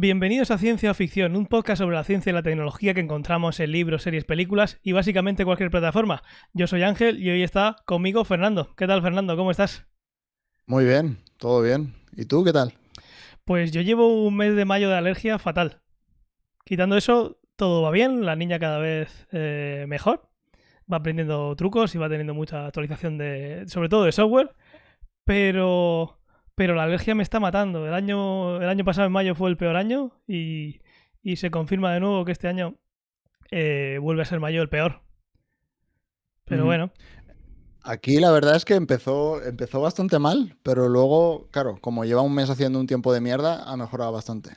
Bienvenidos a Ciencia o Ficción, un podcast sobre la ciencia y la tecnología que encontramos en libros, series, películas y básicamente cualquier plataforma. Yo soy Ángel y hoy está conmigo Fernando. ¿Qué tal, Fernando? ¿Cómo estás? Muy bien, todo bien. ¿Y tú qué tal? Pues yo llevo un mes de mayo de alergia fatal. Quitando eso, todo va bien, la niña cada vez mejor, va aprendiendo trucos y va teniendo mucha actualización sobre todo de software, pero, pero la alergia me está matando. El año pasado en mayo fue el peor año y se confirma de nuevo que este año vuelve a ser mayo el peor. Pero Ujú. bueno, Aquí la verdad es que empezó bastante mal, pero luego, claro, como lleva un mes haciendo un tiempo de mierda, ha mejorado bastante.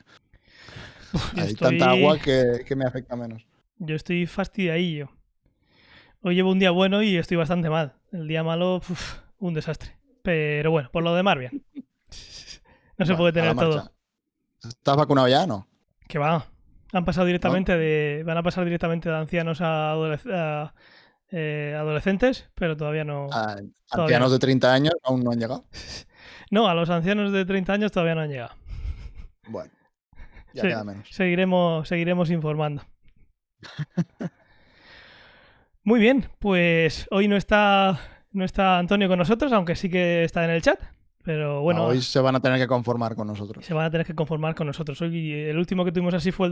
yo Hay tanta estoy, agua que me afecta menos. yo estoy fastidiadillo. Hoy llevo un día bueno y estoy bastante mal. El día malo, un desastre. Pero bueno, por lo demás, bien. No se Bueno, puede a la tener todo. marcha. ¿Estás vacunado ya? No. Que va. ¿No? Van a pasar directamente de ancianos a adolescentes, pero Ah, todavía ancianos no. de 30 años aún no han llegado. No, a los ancianos de 30 años todavía no han llegado. Bueno, ya Sí, queda menos. seguiremos informando. Muy bien, pues hoy no está Antonio con nosotros, aunque sí que está en el chat. Pero No, bueno, hoy se van a tener que conformar con se nosotros. van a tener que conformar con nosotros. Hoy el último que tuvimos así fue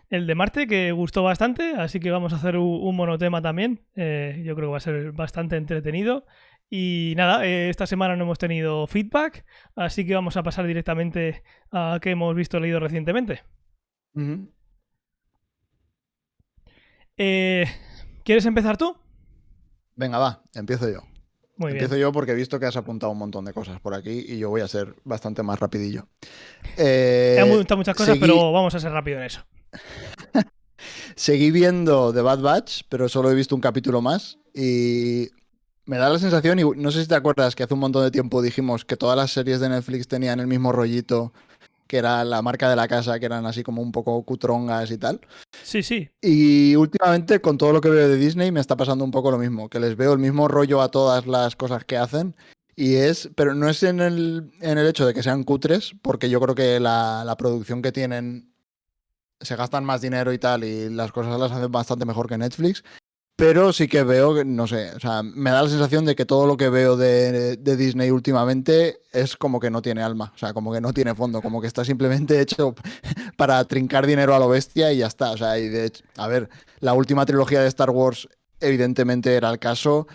el de Marte, que gustó bastante, así que vamos a hacer un monotema también. Yo creo que va a ser bastante entretenido. Y nada, esta semana no hemos tenido feedback, así que vamos a pasar directamente a qué hemos visto o leído recientemente. Ujú. Eh, ¿Quieres empezar tú? Venga, va, empiezo yo. Muy bien. Empiezo yo porque he visto que has apuntado un montón de cosas por aquí y yo voy a ser bastante más rapidillo. He Eh, apuntado muchas cosas, seguí, pero vamos a ser rápido en eso. Seguí viendo The Bad Batch, pero solo he visto un capítulo más y me da la sensación, y no sé si te acuerdas que hace un montón de tiempo dijimos que todas las series de Netflix tenían el mismo rollito, que era la marca de la casa, que eran así como un poco cutrongas y tal. Sí, sí. Y últimamente con todo lo que veo de Disney me está pasando un poco lo mismo, que les veo el mismo rollo a todas las cosas que hacen. Pero no es en el hecho de que sean cutres, porque yo creo que la producción que tienen se gastan más dinero y tal, y las cosas las hacen bastante mejor que Netflix. Pero sí que veo que, no sé, o sea, me da la sensación de que todo lo que veo de Disney últimamente es como que no tiene alma, o sea, como que no tiene fondo, como que está simplemente hecho para trincar dinero a lo bestia y ya está. O sea, y de hecho, a ver, la última trilogía de Star Wars evidentemente era el caso.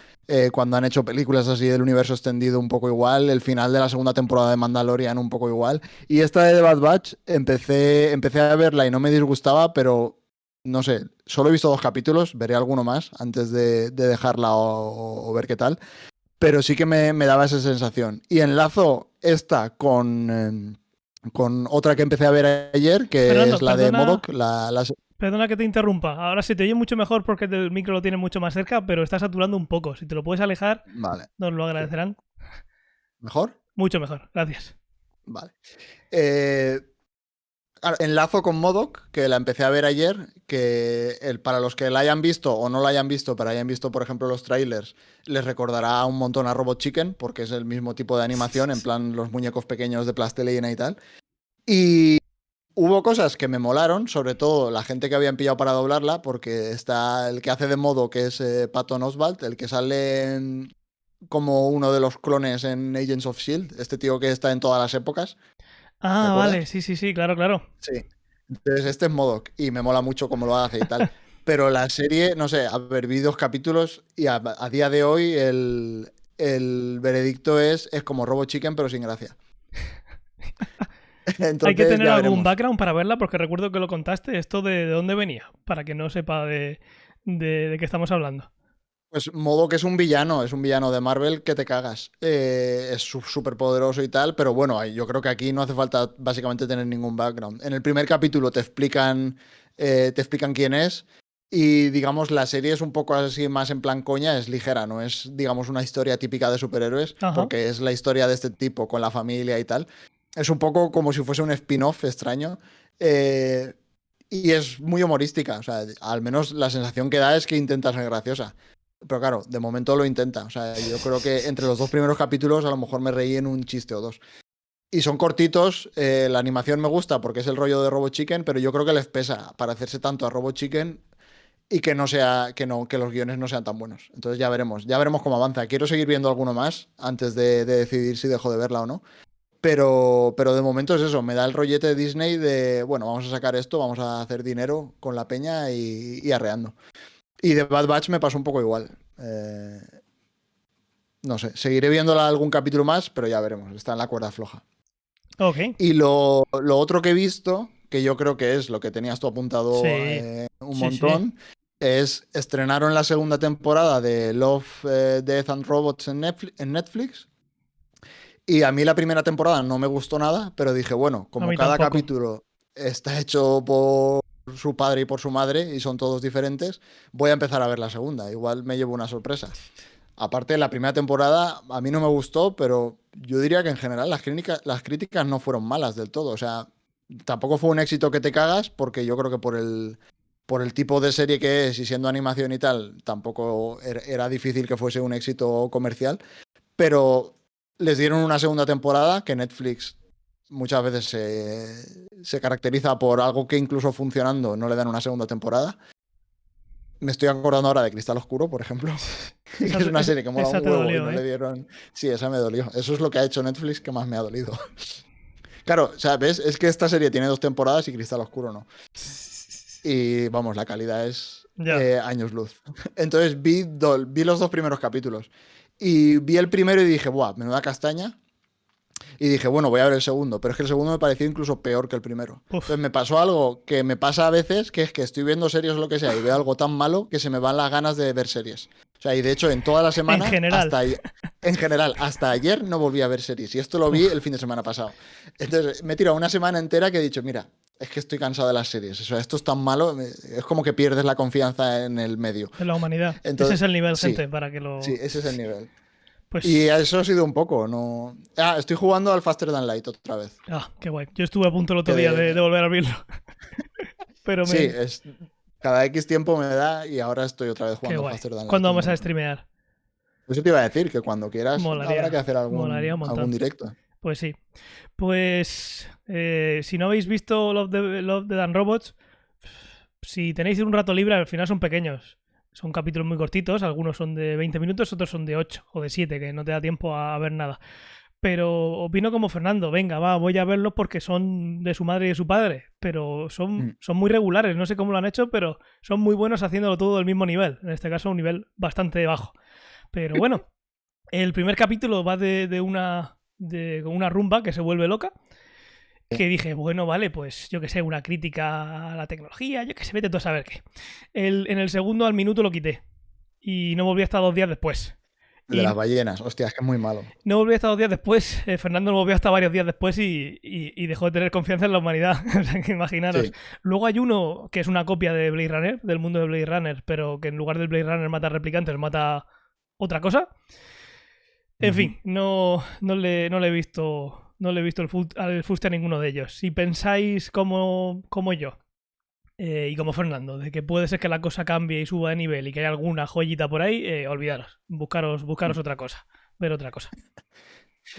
Cuando han hecho películas así del universo extendido un poco igual, el final de la segunda temporada de Mandalorian un poco igual. Y esta de The Bad Batch empecé a verla y no me disgustaba, pero no sé, solo he visto 2 capítulos, veré alguno más antes de dejarla o ver qué tal. Pero sí que me daba esa sensación. Y enlazo esta con otra que empecé a ver ayer, que es Fernando, la de perdona, MODOK, perdona que te interrumpa. Ahora se te oye mucho mejor porque el micro lo tiene mucho más cerca, pero está saturando un poco. Si te lo puedes alejar, Vale, nos lo sí. agradecerán. ¿Mejor? Mucho mejor. Gracias. Vale. Eh, Enlazo con MODOK, que la empecé a ver ayer, para los que la hayan visto o no la hayan visto, pero hayan visto, por ejemplo, los trailers, les recordará un montón a Robot Chicken, porque es el mismo tipo de animación, en plan los muñecos pequeños de plastilina y tal. Y hubo cosas que me molaron, sobre todo la gente que habían pillado para doblarla, porque está el que hace de modo, que es Patton Oswalt, el que sale como uno de los clones en Agents of Shield, este tío que está en todas las épocas, ¿te Ah, vale. acuerdas? Sí, sí, sí, claro, claro. Sí. Entonces este es MODOK y me mola mucho cómo lo hace y tal. Pero la serie, no sé, a ver, vi 2 capítulos y a día de hoy el veredicto es como Robot Chicken, pero sin gracia. Hay que Entonces tener ya algún veremos. background para verla, porque recuerdo que lo contaste. ¿Esto de dónde venía? Para que no sepa de qué estamos hablando. Pues MODOK es un villano de Marvel que te cagas. Es súper poderoso y tal, pero bueno, yo creo que aquí no hace falta básicamente tener ningún background. En el primer capítulo te explican quién es y digamos la serie es un poco así más en plan coña, es ligera, no es digamos una historia típica de superhéroes, Ajá. porque es la historia de este tipo con la familia y tal. Es un poco como si fuese un spin-off extraño. eh, y es muy humorística, o sea, al menos la sensación que da es que intenta ser graciosa. Pero claro, de momento lo intenta. O sea, yo creo que entre los 2 primeros capítulos a lo mejor me reí en un chiste o dos. Y son cortitos, la animación me gusta porque es el rollo de Robot Chicken, pero yo creo que les pesa parecerse tanto a Robot Chicken y que no sea, que los guiones no sean tan buenos. Entonces ya veremos cómo avanza. Quiero seguir viendo alguno más antes de decidir si dejo de verla o no. Pero de momento es eso, me da el rollete de Disney de, bueno, vamos a sacar esto, vamos a hacer dinero con la peña y arreando. Y de Bad Batch me pasó un poco igual. No sé, seguiré viéndola algún capítulo más, pero ya veremos, está en la cuerda floja. Ok, Y lo otro que he visto, que yo creo que es lo que tenías tú apuntado sí, un sí, sí. montón, es estrenaron la segunda temporada de Love, Death and Robots en Netflix. Y a mí la primera temporada no me gustó nada, pero dije, bueno, A como mí cada tampoco. capítulo está hecho por su padre y por su madre y son todos diferentes, voy a empezar a ver la segunda. Igual me llevo una sorpresa. Aparte, la primera temporada a mí no me gustó, pero yo diría que en general las críticas no fueron malas del todo. O sea, tampoco fue un éxito que te cagas, porque yo creo que por el tipo de serie que es y siendo animación y tal, tampoco era difícil que fuese un éxito comercial. Pero les dieron una segunda temporada que Netflix muchas veces se caracteriza por algo que incluso funcionando no le dan una segunda temporada. Me estoy acordando ahora de Cristal Oscuro, por ejemplo, que Esa, es una serie que mola esa un te huevo y dolió, no le ¿eh? dieron... Sí, esa me dolió. Eso es lo que ha hecho Netflix que más me ha dolido. Claro, o sea, ¿ves? Es que esta serie tiene 2 temporadas y Cristal Oscuro no. Y vamos, la calidad es Ya. años luz. Entonces vi los 2 primeros capítulos. Y vi el primero y dije, ¡buah! Menuda castaña. Y dije, bueno, voy a ver el segundo, pero es que el segundo me pareció incluso peor que el primero. Uf. Entonces me pasó algo que me pasa a veces, que es que estoy viendo series o lo que sea y veo algo tan malo que se me van las ganas de ver series. O sea, y de hecho en toda la En semana, general. en general, hasta ayer no volví a ver series. Y esto lo vi Uf. el fin de semana pasado. Entonces me he tirado una semana entera que he dicho, mira, es que estoy cansado de las series. O sea, esto es tan malo, es como que pierdes la confianza en el medio. De la humanidad. Ese es Entonces, el nivel, sí, gente, para que sí, lo. ese es el nivel. Y Pues. eso ha sido un poco, ¿no? Ah, estoy jugando al Faster Than Light otra vez. Ah, qué guay. Yo estuve a punto el otro Que día de volver a abrirlo. Pero sí, me. cada X tiempo me da y ahora estoy otra vez Qué jugando al guay. Faster Than Light. ¿Cuándo vamos a streamear? Eso te iba a decir, que cuando quieras habrá que Molaría. hacer Molaría un algún montón. directo. Pues sí. Pues. Si no habéis visto Love, Death and Robots, si tenéis un rato libre, al final son pequeños. Son capítulos muy cortitos, algunos son de 20 minutos, otros son de 8 o de 7, que no te da tiempo a ver nada. Pero opino como Fernando, venga, va, voy a verlos porque son de su madre y de su padre, pero Mm. son muy regulares, no sé cómo lo han hecho, pero son muy buenos haciéndolo todo del mismo nivel, en este caso un nivel bastante bajo. Pero bueno, el primer capítulo va con una rumba que se vuelve loca, que dije, bueno, vale, pues yo que sé, una crítica a la tecnología, yo que sé, vete tú a saber qué. En el segundo al minuto lo quité y no volví hasta 2 días después. El de las Y ballenas, hostia, es que es muy malo. no volví hasta 2 días después. Fernando no volvió hasta varios días después y dejó de tener confianza en la humanidad. O sea, que imaginaros. Sí. Luego hay uno que es una copia de Blade Runner, del mundo de Blade Runner, pero que en lugar del Blade Runner mata replicantes, mata otra cosa. En Ujú. fin, no le he visto. No le he visto al fuste a ninguno de ellos. Si pensáis como yo y como Fernando, de que puede ser que la cosa cambie y suba de nivel y que hay alguna joyita por ahí, olvidaros. Buscaros otra cosa. Ver otra cosa.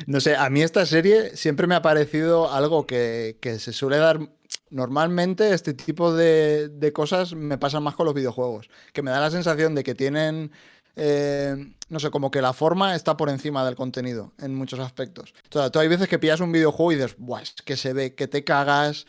No sé, a mí esta serie siempre me ha parecido algo que se suele dar. Normalmente este tipo de cosas me pasan más con los videojuegos, que me da la sensación de que tienen, no sé, como que la forma está por encima del contenido en muchos aspectos. O sea, tú hay veces que pillas un videojuego y dices, buah, es que se ve que te cagas,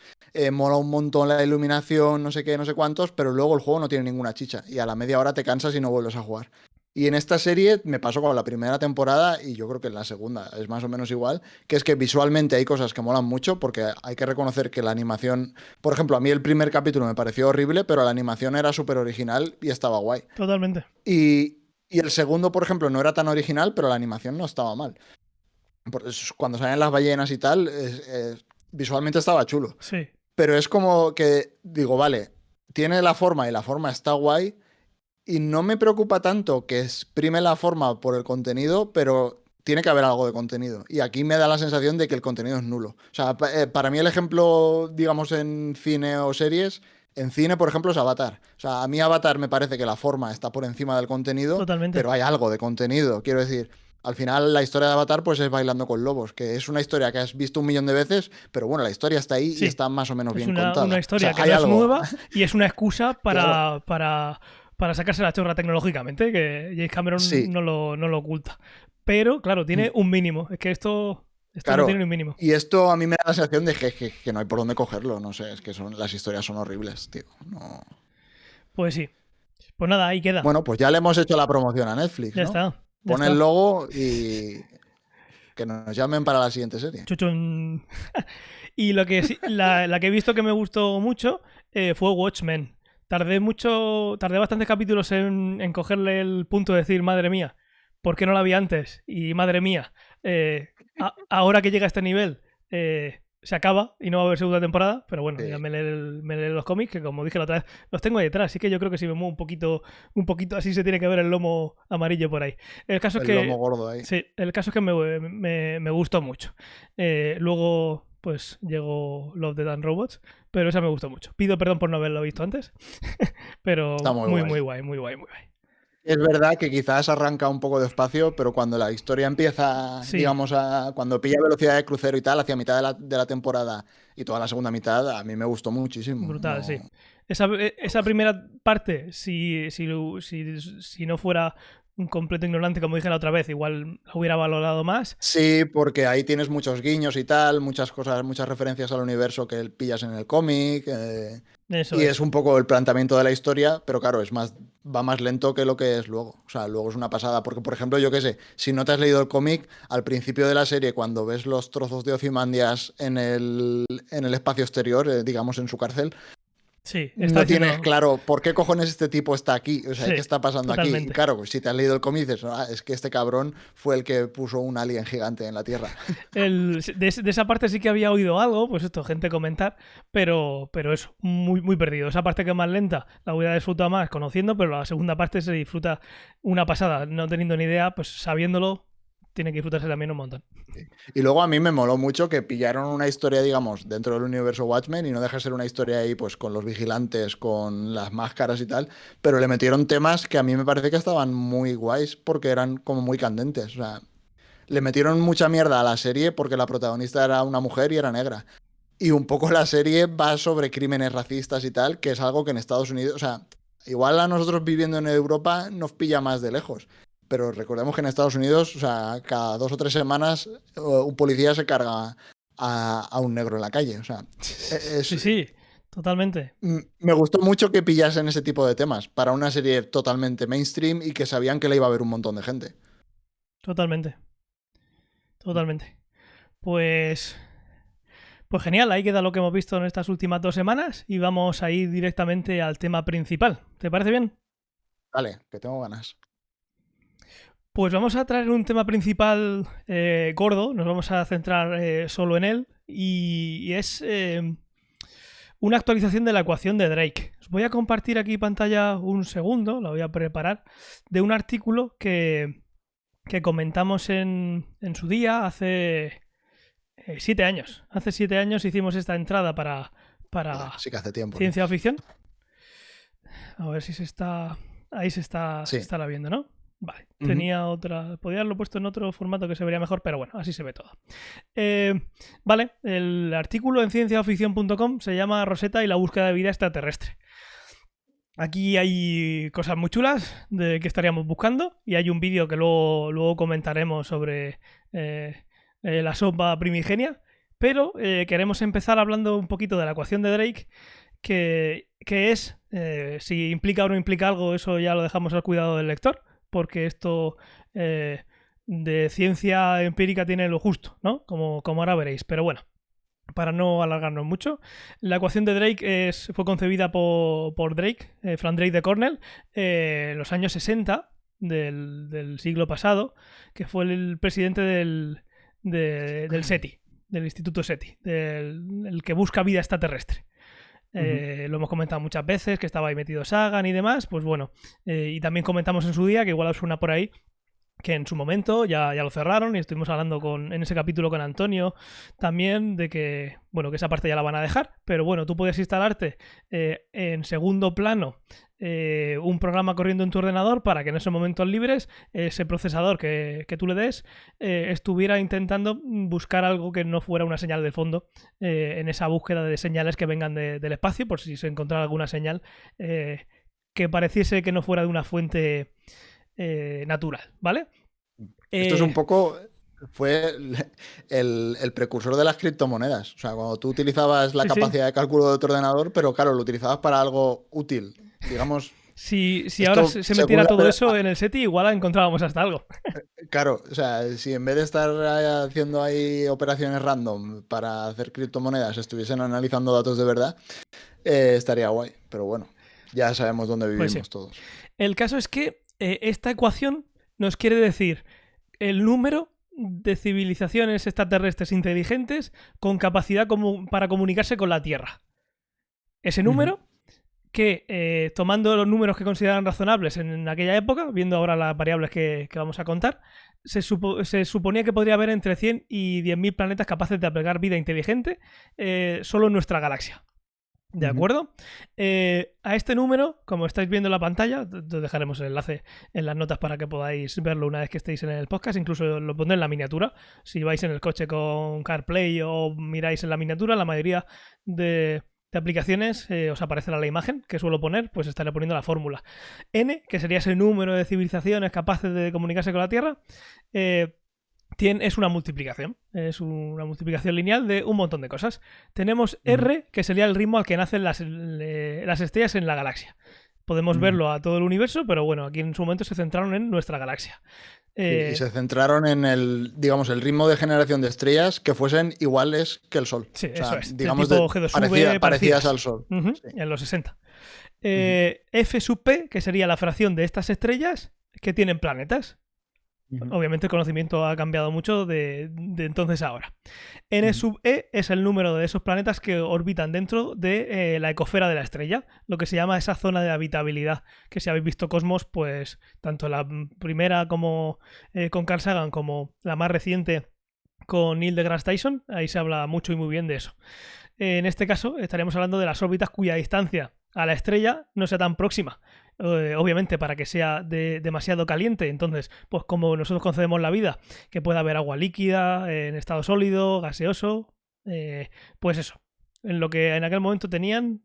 mola un montón la iluminación, no sé qué, no sé cuántos, pero luego el juego no tiene ninguna chicha y a la media hora te cansas y no vuelves a jugar. Y en esta serie me pasó con la primera temporada y yo creo que en la segunda es más o menos igual, que es que visualmente hay cosas que molan mucho porque hay que reconocer que la animación, por ejemplo, a mí el primer capítulo me pareció horrible, pero la animación era súper original y estaba guay. Totalmente. Y el segundo, por ejemplo, no era tan original, pero la animación no estaba mal. Cuando salen las ballenas y tal, visualmente estaba chulo. Sí, Pero es como que digo, vale, tiene la forma y la forma está guay y no me preocupa tanto que exprime la forma por el contenido, pero tiene que haber algo de contenido. Y aquí me da la sensación de que el contenido es nulo. O sea, para mí el ejemplo, digamos, en cine o series, en cine, por ejemplo, es Avatar. O sea, a mí Avatar me parece que la forma está por encima del contenido, totalmente. pero hay algo de contenido. Quiero decir, Al final la historia de Avatar pues es Bailando con Lobos, que es una historia que has visto 1 millón de veces, pero bueno, la historia está ahí y Sí, está más o menos es bien una contada. O historia sea, que hay no es algo. nueva y es una excusa Claro, para sacarse la chorra tecnológicamente, que James Cameron sí, no lo oculta. Pero, claro, tiene un mínimo. Es que esto no tiene claro. ni un mínimo. Y esto a mí me da la sensación de que no hay por dónde cogerlo, no sé, es que las historias son horribles, tío. No. Pues sí. Pues nada, ahí queda. Bueno, pues ya le hemos hecho la promoción a Netflix, Ya ¿no? está. Ya Pon el está. logo y que nos llamen para la siguiente serie. Chuchun. Y lo que la que he visto que me gustó mucho fue Watchmen. Tardé bastantes capítulos en cogerle el punto de decir, madre mía, ¿por qué no la vi antes? Y madre mía, ahora que llega a este nivel, se acaba y no va a haber segunda temporada, pero bueno, ya Sí, me leeré los cómics, que como dije la otra vez, los tengo ahí detrás, así que yo creo que si me muevo un poquito así se tiene que ver el lomo amarillo por ahí. El caso es el lomo que, gordo ahí. sí, el caso es que me gustó mucho. Luego, pues llegó Love, Death and Robots, pero esa me gustó mucho. Pido perdón por no haberlo visto antes, Está pero muy muy, guay. muy guay, muy guay, muy guay. Es verdad que quizás arranca un poco despacio, pero cuando la historia empieza, Sí, digamos, cuando pilla velocidad de crucero y tal, hacia mitad de la temporada y toda la segunda mitad, a mí me gustó muchísimo. brutal, sí. No. Esa primera parte, si no fuera un completo ignorante, como dije la otra vez, igual la hubiera valorado más. Sí, porque ahí tienes muchos guiños y tal, muchas cosas, muchas referencias al universo que pillas en el cómic. Eso Y es es. un poco el planteamiento de la historia, pero claro, va más lento que lo que es luego. O sea, luego es una pasada. Porque, por ejemplo, yo qué sé, si no te has leído el cómic, al principio de la serie, cuando ves los trozos de Ozymandias en el espacio exterior, digamos en su cárcel, Sí, está no tienes diciendo. claro por qué cojones este tipo está aquí. O sea, Sí, ¿qué está pasando aquí? Y totalmente. claro, si te has leído el cómic, dices, "Ah, es que este cabrón fue el que puso un alien gigante en la Tierra". De esa parte sí que había oído algo, pues esto, gente comentar, pero eso, muy, muy perdido. Esa parte que es más lenta la voy a disfrutar más conociendo, pero la segunda parte se disfruta una pasada, no teniendo ni idea, pues sabiéndolo, tiene que disfrutarse también un montón. Y luego a mí me moló mucho que pillaron una historia, digamos, dentro del universo Watchmen y no deja de ser una historia ahí, pues con los vigilantes, con las máscaras y tal, pero le metieron temas que a mí me parece que estaban muy guays porque eran como muy candentes. O sea, le metieron mucha mierda a la serie porque la protagonista era una mujer y era negra. Y un poco la serie va sobre crímenes racistas y tal, que es algo que en Estados Unidos, o sea, igual a nosotros viviendo en Europa nos pilla más de lejos. Pero recordemos que en Estados Unidos, o sea, cada 2 o 3 semanas un policía se carga a un negro en la calle. O sea, Sí, sí, totalmente, me gustó mucho que pillasen ese tipo de temas para una serie totalmente mainstream y que sabían que le iba a ver un montón de gente. totalmente, totalmente. Pues, pues genial, ahí queda lo que hemos visto en estas últimas 2 semanas y vamos a ir directamente al tema principal. ¿Te parece bien? Dale, que tengo ganas. Pues vamos a traer un tema principal gordo, nos vamos a centrar solo en él y es una actualización de la ecuación de Drake. Os voy a compartir aquí pantalla un segundo, la voy a preparar, de un artículo que comentamos en su día hace 7 años. Hace 7 años hicimos esta entrada Joder, para sí que hace tiempo, ¿no? ciencia ficción. A ver si se está... Ahí se Sí. estará viendo, ¿no? Vale, Ujú. tenía otra. Podría haberlo puesto en otro formato que se vería mejor, pero bueno, así se ve todo. Vale, el artículo en cienciaficción.com se llama Rosetta y la búsqueda de vida extraterrestre. Aquí hay cosas muy chulas de que estaríamos buscando y hay un vídeo que luego comentaremos sobre la sopa primigenia, pero queremos empezar hablando un poquito de la ecuación de Drake, que es, si implica o no implica algo, eso ya lo dejamos al cuidado del lector, porque esto de ciencia empírica tiene lo justo, ¿no? Como ahora veréis. Pero bueno, para no alargarnos mucho, la ecuación de Drake fue concebida por Drake, Frank Drake de Cornell, en los años 60 del siglo pasado, que fue el presidente del SETI, del Instituto SETI, el que busca vida extraterrestre. Ujú. Lo hemos comentado muchas veces, que estaba ahí metido Sagan y demás, pues bueno, y también comentamos en su día, que igual os suena por ahí, que en su momento ya lo cerraron y estuvimos hablando en ese capítulo con Antonio también de que, bueno, que esa parte ya la van a dejar, pero bueno, tú puedes instalarte en segundo plano un programa corriendo en tu ordenador para que en esos momentos libres ese procesador que tú le des estuviera intentando buscar algo que no fuera una señal de fondo en esa búsqueda de señales que vengan del espacio, por si se encontrara alguna señal que pareciese que no fuera de una fuente natural, ¿vale? Esto es un poco... Fue el precursor de las criptomonedas. O sea, cuando tú utilizabas la capacidad de cálculo de tu ordenador, pero claro, lo utilizabas para algo útil. Digamos... Si ahora se metiera todo eso en el SETI, igual encontrábamos hasta algo. Claro, o sea, si en vez de estar haciendo ahí operaciones random para hacer criptomonedas, estuviesen analizando datos de verdad, estaría guay. Pero bueno, ya sabemos dónde vivimos Pues sí. todos. El caso es que esta ecuación nos quiere decir el número de civilizaciones extraterrestres inteligentes con capacidad para comunicarse con la Tierra. Ese número que, tomando los números que consideran razonables en aquella época, viendo ahora las variables que vamos a contar, se suponía que podría haber entre 100 y 10.000 planetas capaces de albergar vida inteligente solo en nuestra galaxia. ¿De acuerdo? A este número, como estáis viendo en la pantalla, os dejaremos el enlace en las notas para que podáis verlo una vez que estéis en el podcast, incluso lo pondré en la miniatura. Si vais en el coche con CarPlay o miráis en la miniatura, la mayoría de aplicaciones os aparecerá la imagen que suelo poner, pues estaré poniendo la fórmula. N, que sería ese número de civilizaciones capaces de comunicarse con la Tierra, es una multiplicación. Es una multiplicación lineal de un montón de cosas. Tenemos R, que sería el ritmo al que nacen las estrellas en la galaxia. Podemos verlo a todo el universo, pero bueno, aquí en su momento se centraron en nuestra galaxia. Y se centraron en el ritmo de generación de estrellas que fuesen iguales que el Sol. Sí, o sea, eso es. Digamos, tipo G2V, parecidas al Sol. Sí. En los 60. F sub P, que sería la fracción de estas estrellas que tienen planetas. Obviamente el conocimiento ha cambiado mucho de entonces a ahora. N sub E es el número de esos planetas que orbitan dentro de la ecosfera de la estrella, lo que se llama esa zona de habitabilidad, que si habéis visto Cosmos, pues tanto la primera como con Carl Sagan como la más reciente con Neil deGrasse Tyson, ahí se habla mucho y muy bien de eso. En este caso estaríamos hablando de las órbitas cuya distancia a la estrella no sea tan próxima. Obviamente para que sea demasiado caliente. Entonces, pues como nosotros concebemos la vida, que pueda haber agua líquida, en estado sólido, gaseoso, pues eso, en lo que en aquel momento tenían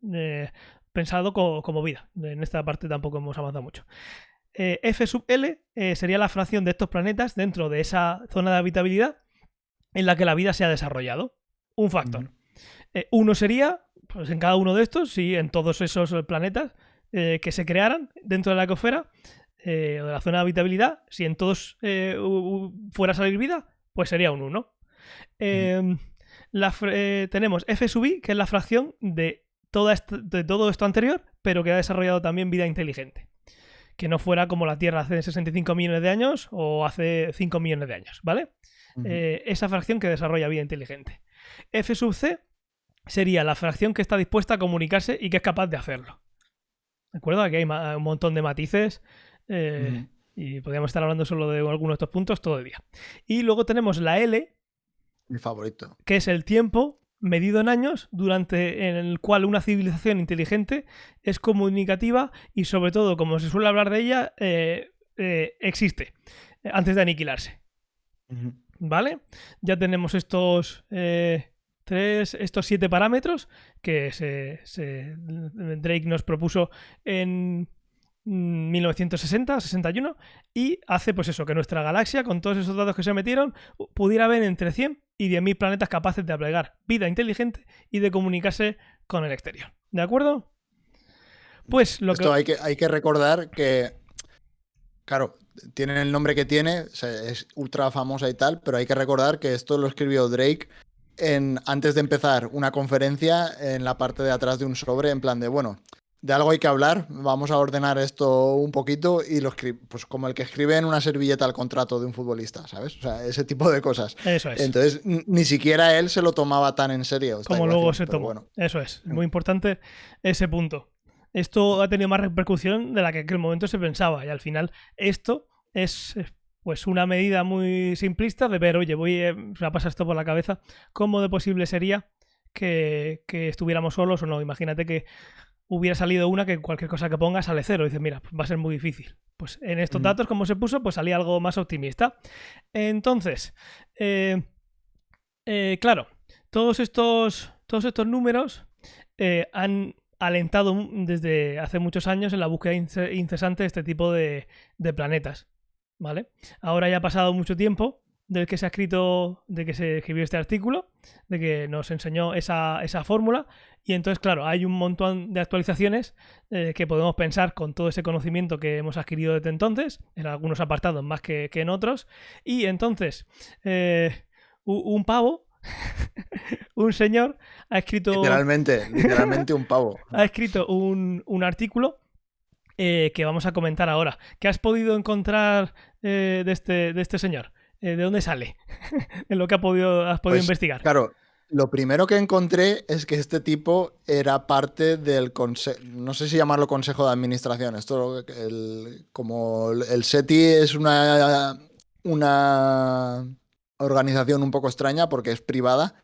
pensado como vida. En esta parte tampoco hemos avanzado mucho. F sub L sería la fracción de estos planetas dentro de esa zona de habitabilidad en la que la vida se ha desarrollado. Un factor. Uno sería, pues en cada uno de estos, sí, en todos esos planetas que se crearan dentro de la ecosfera o de la zona de habitabilidad, si en todos fuera a salir vida, pues sería un 1. Tenemos F sub I, que es la fracción de todo esto anterior, pero que ha desarrollado también vida inteligente. Que no fuera como la Tierra hace 65 millones de años o hace 5 millones de años, ¿vale? Esa fracción que desarrolla vida inteligente. F sub C sería la fracción que está dispuesta a comunicarse y que es capaz de hacerlo. ¿De acuerdo? Aquí hay un montón de matices y podríamos estar hablando solo de algunos de estos puntos todo el día. Y luego tenemos la L, mi favorito, que es el tiempo medido en años en el cual una civilización inteligente es comunicativa y sobre todo, como se suele hablar de ella, existe antes de aniquilarse. ¿Vale? Ya tenemos estos 7 parámetros que Drake nos propuso en 1960-61 y hace pues eso, que nuestra galaxia, con todos esos datos que se metieron, pudiera haber entre 100 y 10.000 planetas capaces de albergar vida inteligente y de comunicarse con el exterior. ¿De acuerdo? Pues hay que recordar que, claro, tiene el nombre que tiene, es ultra famosa y tal, pero hay que recordar que esto lo escribió Drake antes de empezar una conferencia en la parte de atrás de un sobre, en plan de, bueno, de algo hay que hablar, vamos a ordenar esto un poquito y lo escribe, pues como el que escribe en una servilleta el contrato de un futbolista, ¿sabes? O sea, ese tipo de cosas. Eso es. Entonces, ni siquiera él se lo tomaba tan en serio. Como luego se tomó. Bueno. Eso es, muy importante ese punto. Esto ha tenido más repercusión de la que en aquel momento se pensaba y al final esto es pues una medida muy simplista de ver, oye, me pasa esto por la cabeza, ¿cómo de posible sería que estuviéramos solos o no? Imagínate que hubiera salido una que cualquier cosa que ponga sale cero. Y dices, mira, pues va a ser muy difícil. Pues en estos datos, como se puso, pues salía algo más optimista. Entonces, claro, todos estos números han alentado desde hace muchos años en la búsqueda incesante de este tipo de planetas, ¿vale? Ahora ya ha pasado mucho tiempo de que se escribió este artículo, de que nos enseñó esa fórmula, y entonces, claro, hay un montón de actualizaciones que podemos pensar con todo ese conocimiento que hemos adquirido desde entonces, en algunos apartados más que en otros, y entonces un pavo, un señor, ha escrito... Literalmente un pavo. Ha escrito un artículo que vamos a comentar ahora. ¿Qué has podido encontrar de este señor? ¿De dónde sale? En lo que has podido investigar. Claro, lo primero que encontré es que este tipo era parte del consejo, no sé si llamarlo consejo de administración. Esto, como el SETI es una organización un poco extraña porque es privada.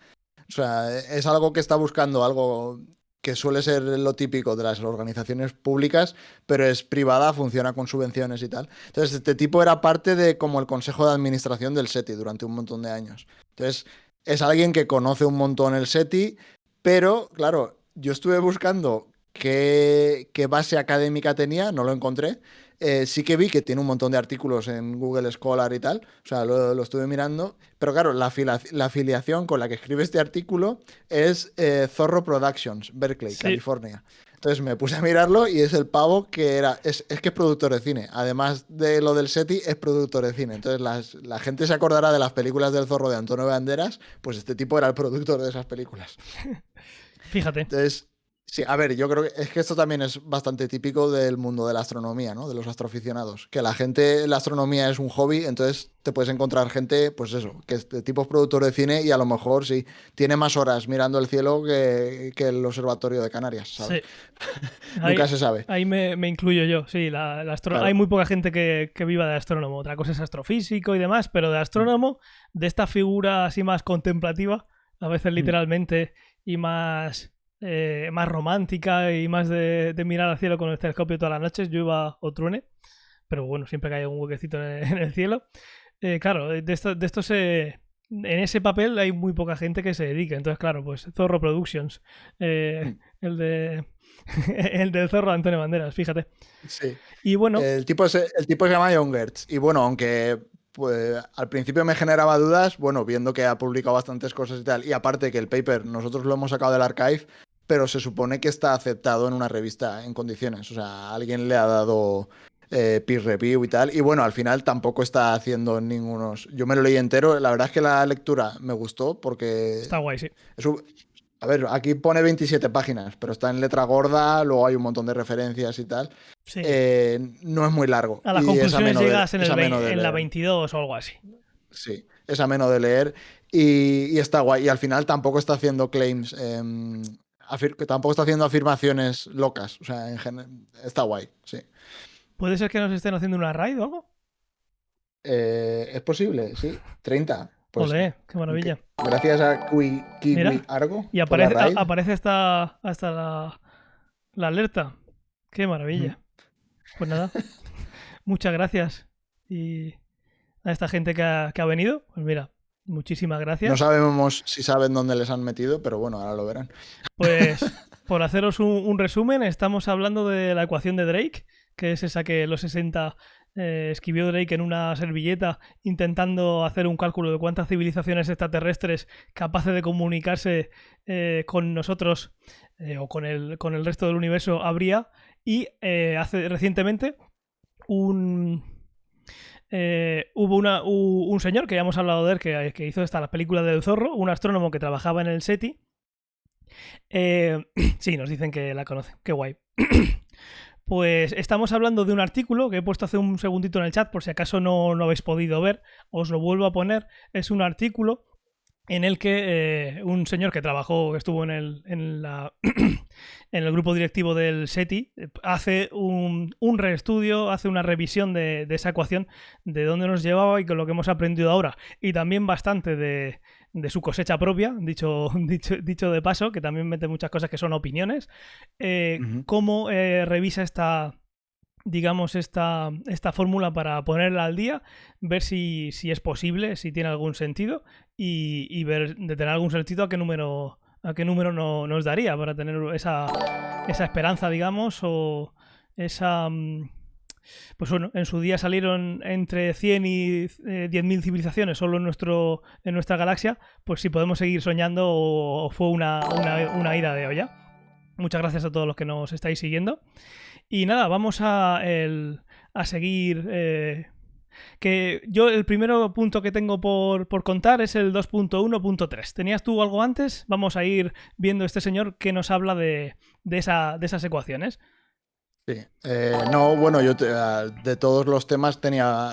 O sea, es algo que está buscando algo que suele ser lo típico de las organizaciones públicas, pero es privada, funciona con subvenciones y tal. Entonces, este tipo era parte de como el consejo de administración del SETI durante un montón de años. Entonces, es alguien que conoce un montón el SETI, pero, claro, yo estuve buscando qué base académica tenía, no lo encontré. Sí que vi que tiene un montón de artículos en Google Scholar y tal, o sea, lo estuve mirando, pero claro, la afiliación con la que escribe este artículo es Zorro Productions, Berkeley, Sí. California. Entonces me puse a mirarlo y es el pavo que es que es productor de cine. Además de lo del SETI, es productor de cine. Entonces la gente se acordará de las películas del Zorro de Antonio Banderas, pues este tipo era el productor de esas películas. Fíjate. Entonces, sí, a ver, yo creo que es que esto también es bastante típico del mundo de la astronomía, ¿no? De los astroaficionados. Que la astronomía es un hobby, entonces te puedes encontrar gente, pues eso, que es de tipo productor de cine y a lo mejor sí, tiene más horas mirando el cielo que el observatorio de Canarias, ¿sabes? Sí. Nunca se sabe. Ahí me incluyo yo, sí. Claro. Hay muy poca gente que viva de astrónomo. Otra cosa es astrofísico y demás, pero de astrónomo, de esta figura así más contemplativa, a veces literalmente, y más romántica y más de mirar al cielo con el telescopio todas las noches, llueva o truene, pero bueno, siempre que haya un huequecito en el cielo. Claro, de esto en ese papel hay muy poca gente que se dedique. Entonces, claro, pues Zorro Productions, el del Zorro de Antonio Banderas, fíjate. Sí. Y bueno, el tipo se llama John Gertz. Y bueno, aunque pues, al principio me generaba dudas, bueno, viendo que ha publicado bastantes cosas y tal, y aparte que el paper nosotros lo hemos sacado del archive, pero se supone que está aceptado en una revista en condiciones. O sea, alguien le ha dado peer review y tal. Y bueno, al final tampoco está haciendo ningunos... Yo me lo leí entero. La verdad es que la lectura me gustó porque... Está guay, sí. A ver, aquí pone 27 páginas, pero está en letra gorda, luego hay un montón de referencias y tal. Sí. No es muy largo. A las y conclusiones llegas en en la 22 o algo así. Sí, es ameno de leer y está guay. Y al final tampoco está haciendo claims, tampoco está haciendo afirmaciones locas. O sea, está guay, sí. ¿Puede ser que nos estén haciendo una raid o algo? Es posible, sí. 30. Pues, Olé, qué maravilla. Gracias a Kiwi Mira, Argo. y por la raid. aparece hasta la alerta. Qué maravilla. Pues nada, muchas gracias. Y a esta gente que ha venido, pues mira, muchísimas gracias. No sabemos si saben dónde les han metido, pero bueno, ahora lo verán. Pues por haceros un resumen, estamos hablando de la ecuación de Drake, que es esa que en los 60 escribió Drake en una servilleta intentando hacer un cálculo de cuántas civilizaciones extraterrestres capaces de comunicarse con nosotros o con el resto del universo habría. Y recientemente hubo un señor que ya hemos hablado de él que hizo la película del zorro, un astrónomo que trabajaba en el SETI. Sí, nos dicen que la conocen, qué guay. Pues estamos hablando de un artículo que he puesto hace un segundito en el chat por si acaso no lo habéis podido ver, os lo vuelvo a poner. Es un artículo en el que un señor que trabajó, que estuvo en en el grupo directivo del SETI, hace un reestudio, hace una revisión de esa ecuación, de dónde nos llevaba y con lo que hemos aprendido ahora. Y también bastante de su cosecha propia, dicho de paso, que también mete muchas cosas que son opiniones. Cómo revisa esta fórmula para ponerla al día, ver si es posible, si tiene algún sentido y ver de tener algún sentido a qué número nos daría para tener esa esperanza, digamos, o esa... Pues bueno, en su día salieron entre 100 y 10.000 civilizaciones solo en nuestra galaxia, pues si podemos seguir soñando o fue una ida de olla. Muchas gracias a todos los que nos estáis siguiendo. Y nada, vamos a seguir. Que yo el primer punto que tengo por contar es el 2.1.3. ¿Tenías tú algo antes? Vamos a ir viendo este señor que nos habla de esas ecuaciones. Sí. No, bueno, yo de todos los temas tenía,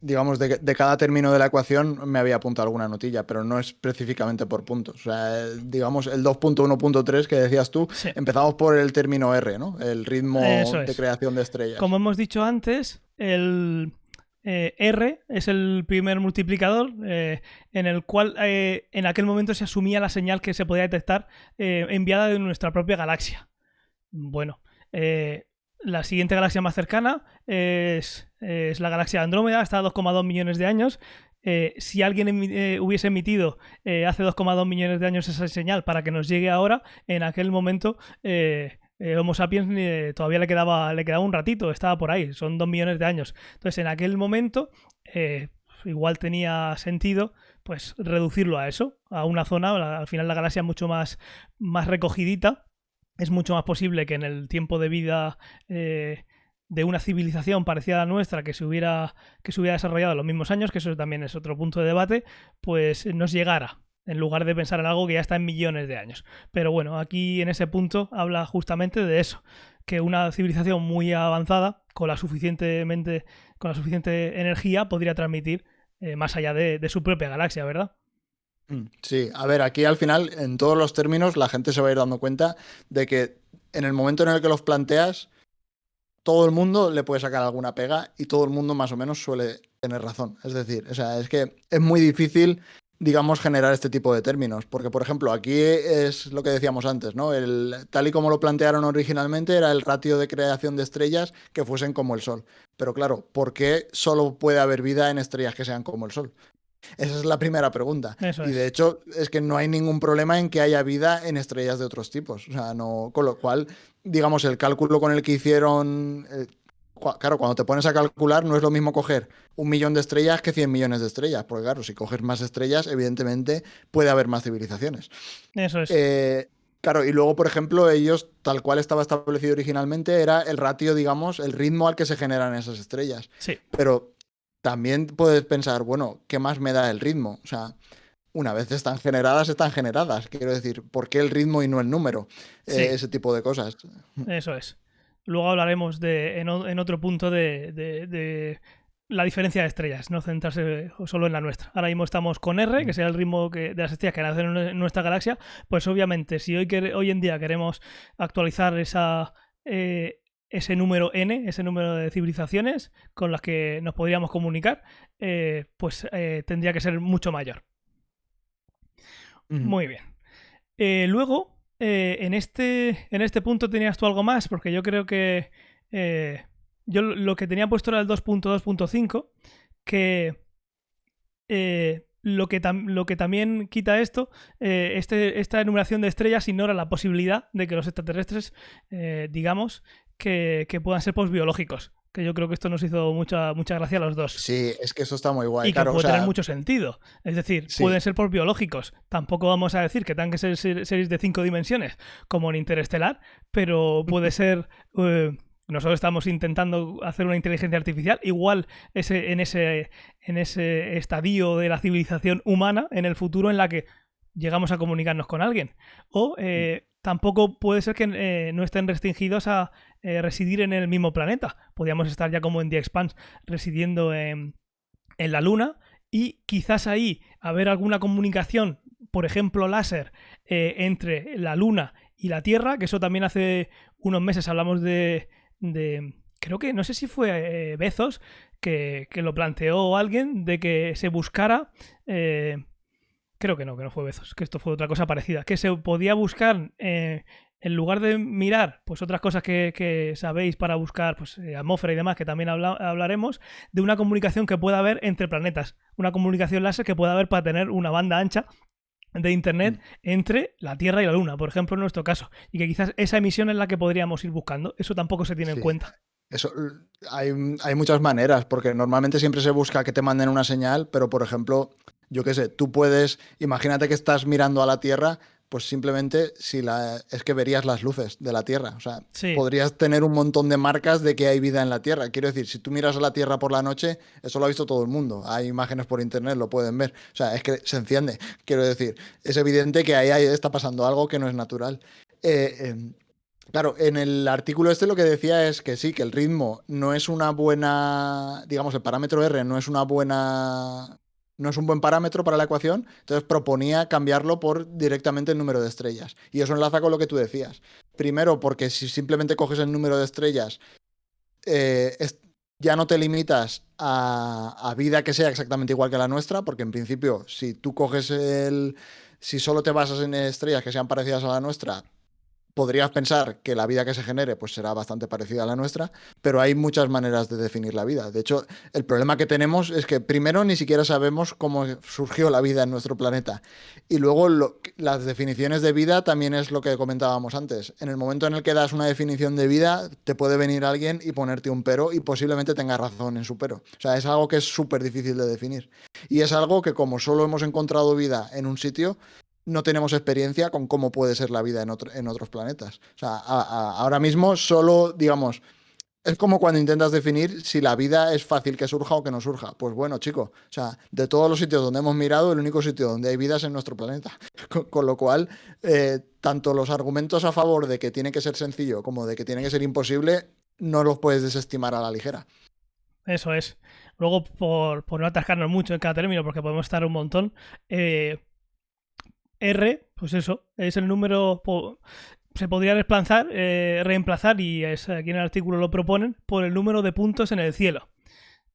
digamos, de cada término de la ecuación me había apuntado alguna notilla, pero no específicamente por puntos. O sea, digamos, el 2.1.3 que decías tú, sí. Empezamos por el término R, ¿no? El ritmo de creación de estrellas. Como hemos dicho antes, el R es el primer multiplicador en el cual en aquel momento se asumía la señal que se podía detectar enviada de nuestra propia galaxia. Bueno, la siguiente galaxia más cercana es la galaxia Andrómeda, está a 2,2 millones de años. Si alguien hubiese emitido hace 2,2 millones de años esa señal para que nos llegue ahora, en aquel momento Homo sapiens todavía le quedaba un ratito, estaba por ahí, son 2 millones de años. Entonces, en aquel momento igual tenía sentido pues reducirlo a eso, a una zona. Al final la galaxia es mucho más recogidita. Es mucho más posible que en el tiempo de vida de una civilización parecida a la nuestra que se hubiera desarrollado en los mismos años, que eso también es otro punto de debate, pues nos llegara, en lugar de pensar en algo que ya está en millones de años. Pero bueno, aquí en ese punto habla justamente de eso, que una civilización muy avanzada, con la suficiente energía, podría transmitir más allá de su propia galaxia, ¿verdad? Sí, a ver, aquí al final, en todos los términos, la gente se va a ir dando cuenta de que en el momento en el que los planteas, todo el mundo le puede sacar alguna pega y todo el mundo más o menos suele tener razón. Es decir, o sea, es que es muy difícil, digamos, generar este tipo de términos. Porque, por ejemplo, aquí es lo que decíamos antes, ¿no? Tal y como lo plantearon originalmente, era el ratio de creación de estrellas que fuesen como el Sol. Pero claro, ¿por qué solo puede haber vida en estrellas que sean como el Sol? Esa es la primera pregunta. Eso y de hecho, es que no hay ningún problema en que haya vida en estrellas de otros tipos. O sea, no, con lo cual, digamos, el cálculo con el que hicieron. Claro, cuando te pones a calcular, no es lo mismo coger 1 millón de estrellas que 100 millones de estrellas. Porque, claro, si coges más estrellas, evidentemente puede haber más civilizaciones. Eso es. Claro, y luego, por ejemplo, ellos, tal cual estaba establecido originalmente, era el ratio, digamos, el ritmo al que se generan esas estrellas. Sí. Pero también puedes pensar, bueno, ¿qué más me da el ritmo? O sea, una vez están generadas, están generadas. Quiero decir, ¿por qué el ritmo y no el número? Sí. Ese tipo de cosas. Eso es. Luego hablaremos en otro punto de la diferencia de estrellas, no centrarse solo en la nuestra. Ahora mismo estamos con R, que será el ritmo de las estrellas que nacen en nuestra galaxia. Pues obviamente, si hoy en día queremos actualizar ese número n, ese número de civilizaciones con las que nos podríamos comunicar, pues tendría que ser mucho mayor. Muy bien. Luego, en este punto tenías tú algo más, porque yo creo que yo lo que tenía puesto era el 2.2.5, que lo que también quita esto, esta enumeración de estrellas ignora la posibilidad de que los extraterrestres, digamos, que puedan ser posbiológicos. Que yo creo que esto nos hizo mucha gracia a los dos. Sí, es que eso está muy guay. Y que puede tener mucho sentido. Es decir, sí, pueden ser posbiológicos. Tampoco vamos a decir que tengan que ser series de 5 dimensiones como en Interestelar, pero puede ser... nosotros estamos intentando hacer una inteligencia artificial, igual en ese estadio de la civilización humana en el futuro en la que llegamos a comunicarnos con alguien. O tampoco puede ser que no estén restringidos a residir en el mismo planeta. Podríamos estar ya como en The Expanse, residiendo en la Luna, y quizás ahí haber alguna comunicación, por ejemplo láser, entre la Luna y la Tierra, que eso también hace unos meses hablamos creo que, no sé si fue Bezos, que lo planteó alguien, de que se buscara... creo que no fue Bezos, que esto fue otra cosa parecida, que se podía buscar, en lugar de mirar pues otras cosas que sabéis para buscar pues, atmósfera y demás, que también hablaremos, de una comunicación que pueda haber entre planetas, una comunicación láser que pueda haber para tener una banda ancha de internet entre la Tierra y la Luna, por ejemplo, en nuestro caso, y que quizás esa emisión es la que podríamos ir buscando. Eso tampoco se tiene en cuenta. Eso, hay muchas maneras, porque normalmente siempre se busca que te manden una señal, pero por ejemplo, yo qué sé, tú puedes, imagínate que estás mirando a la Tierra, pues simplemente es que verías las luces de la Tierra. O sea, Sí. podrías tener un montón de marcas de que hay vida en la Tierra. Quiero decir, si tú miras a la Tierra por la noche, eso lo ha visto todo el mundo. Hay imágenes por internet, lo pueden ver. O sea, es que se enciende. Quiero decir, es evidente que ahí está pasando algo que no es natural. Claro, en el artículo este lo que decía es que sí, que el ritmo no es una buena, digamos, el parámetro R no es una buena, no es un buen parámetro para la ecuación, entonces proponía cambiarlo por directamente el número de estrellas. Y eso enlaza con lo que tú decías. Primero, porque si simplemente coges el número de estrellas, ya no te limitas a vida que sea exactamente igual que la nuestra, porque en principio, si tú coges si solo te basas en estrellas que sean parecidas a la nuestra, podrías pensar que la vida que se genere pues será bastante parecida a la nuestra, pero hay muchas maneras de definir la vida. De hecho, el problema que tenemos es que primero ni siquiera sabemos cómo surgió la vida en nuestro planeta. Y luego las definiciones de vida también es lo que comentábamos antes. En el momento en el que das una definición de vida, te puede venir alguien y ponerte un pero y posiblemente tenga razón en su pero. O sea, es algo que es súper difícil de definir. Y es algo que como solo hemos encontrado vida en un sitio, no tenemos experiencia con cómo puede ser la vida en otros planetas. O sea, ahora mismo solo, digamos, es como cuando intentas definir si la vida es fácil que surja o que no surja. Pues bueno, chico, o sea, de todos los sitios donde hemos mirado, el único sitio donde hay vida es en nuestro planeta. Con lo cual, tanto los argumentos a favor de que tiene que ser sencillo como de que tiene que ser imposible, no los puedes desestimar a la ligera. Eso es. Luego, por no atascarnos mucho en cada término, porque podemos estar un montón, R, pues eso, es el número... Se podría reemplazar, y aquí en el artículo lo proponen, por el número de puntos en el cielo.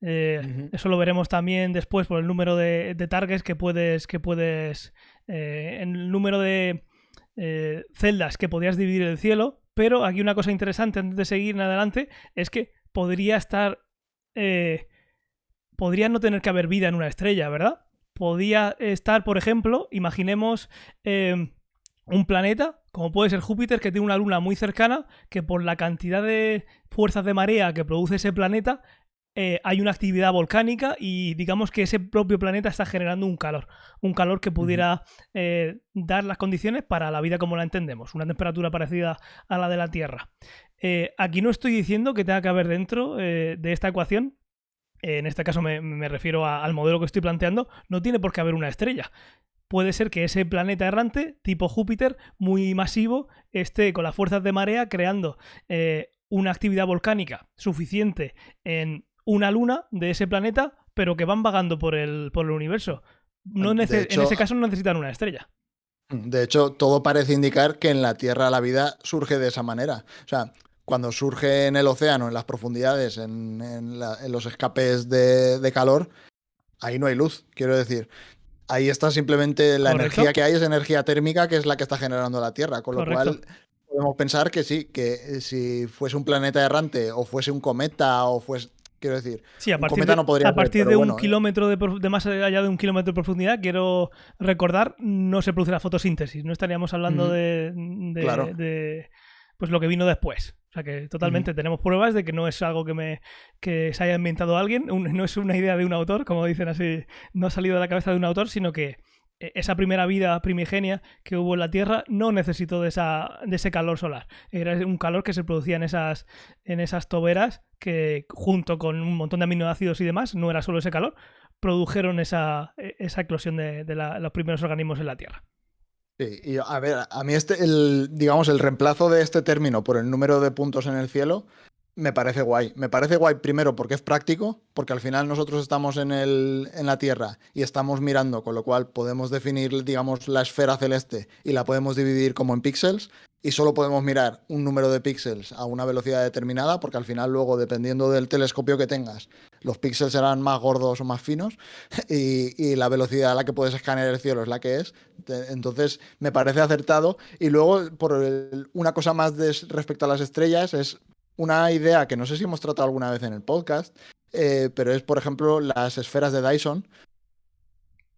Eso lo veremos también después por el número de targets que puedes en el número de celdas que podrías dividir el cielo. Pero aquí una cosa interesante antes de seguir en adelante es que podría no tener que haber vida en una estrella, ¿verdad? Podía estar, por ejemplo, imaginemos un planeta, como puede ser Júpiter, que tiene una luna muy cercana, que por la cantidad de fuerzas de marea que produce ese planeta, hay una actividad volcánica y digamos que ese propio planeta está generando un calor que pudiera dar las condiciones para la vida como la entendemos, una temperatura parecida a la de la Tierra. Aquí no estoy diciendo que tenga que haber dentro de esta ecuación, en este caso me refiero al modelo que estoy planteando, no tiene por qué haber una estrella. Puede ser que ese planeta errante, tipo Júpiter, muy masivo, esté con las fuerzas de marea creando una actividad volcánica suficiente en una luna de ese planeta, pero que van vagando por el universo. En ese caso no necesitan una estrella. De hecho, todo parece indicar que en la Tierra la vida surge de esa manera. O sea, cuando surge en el océano, en las profundidades, en los escapes de calor, ahí no hay luz, quiero decir. Ahí está simplemente la energía que hay, es energía térmica, que es la que está generando la Tierra. Con lo cual, podemos pensar que sí, que si fuese un planeta errante, o fuese un cometa, o fuese... Quiero decir, sí, un cometa no podría ser, a partir pero de bueno, un kilómetro de más allá de un kilómetro de profundidad, quiero recordar, no se produce la fotosíntesis. No estaríamos hablando claro, de pues lo que vino después. O sea que totalmente tenemos pruebas de que no es algo que se haya inventado alguien, no es una idea de un autor, como dicen así, no ha salido de la cabeza de un autor, sino que esa primera vida primigenia que hubo en la Tierra no necesitó de ese calor solar. Era un calor que se producía en esas toberas que, junto con un montón de aminoácidos y demás, no era solo ese calor, produjeron esa eclosión de los primeros organismos en la Tierra. Sí, y a ver, a mí digamos, el reemplazo de este término por el número de puntos en el cielo me parece guay. Me parece guay primero porque es práctico, porque al final nosotros estamos en la Tierra y estamos mirando, con lo cual podemos definir, digamos, la esfera celeste y la podemos dividir como en píxeles. y solo podemos mirar un número de píxeles a una velocidad determinada, porque al final luego, dependiendo del telescopio que tengas, los píxeles serán más gordos o más finos y la velocidad a la que puedes escanear el cielo es la que es. Entonces, me parece acertado. Y luego, una cosa más respecto a las estrellas, es una idea que no sé si hemos tratado alguna vez en el podcast, pero es, por ejemplo, las esferas de Dyson,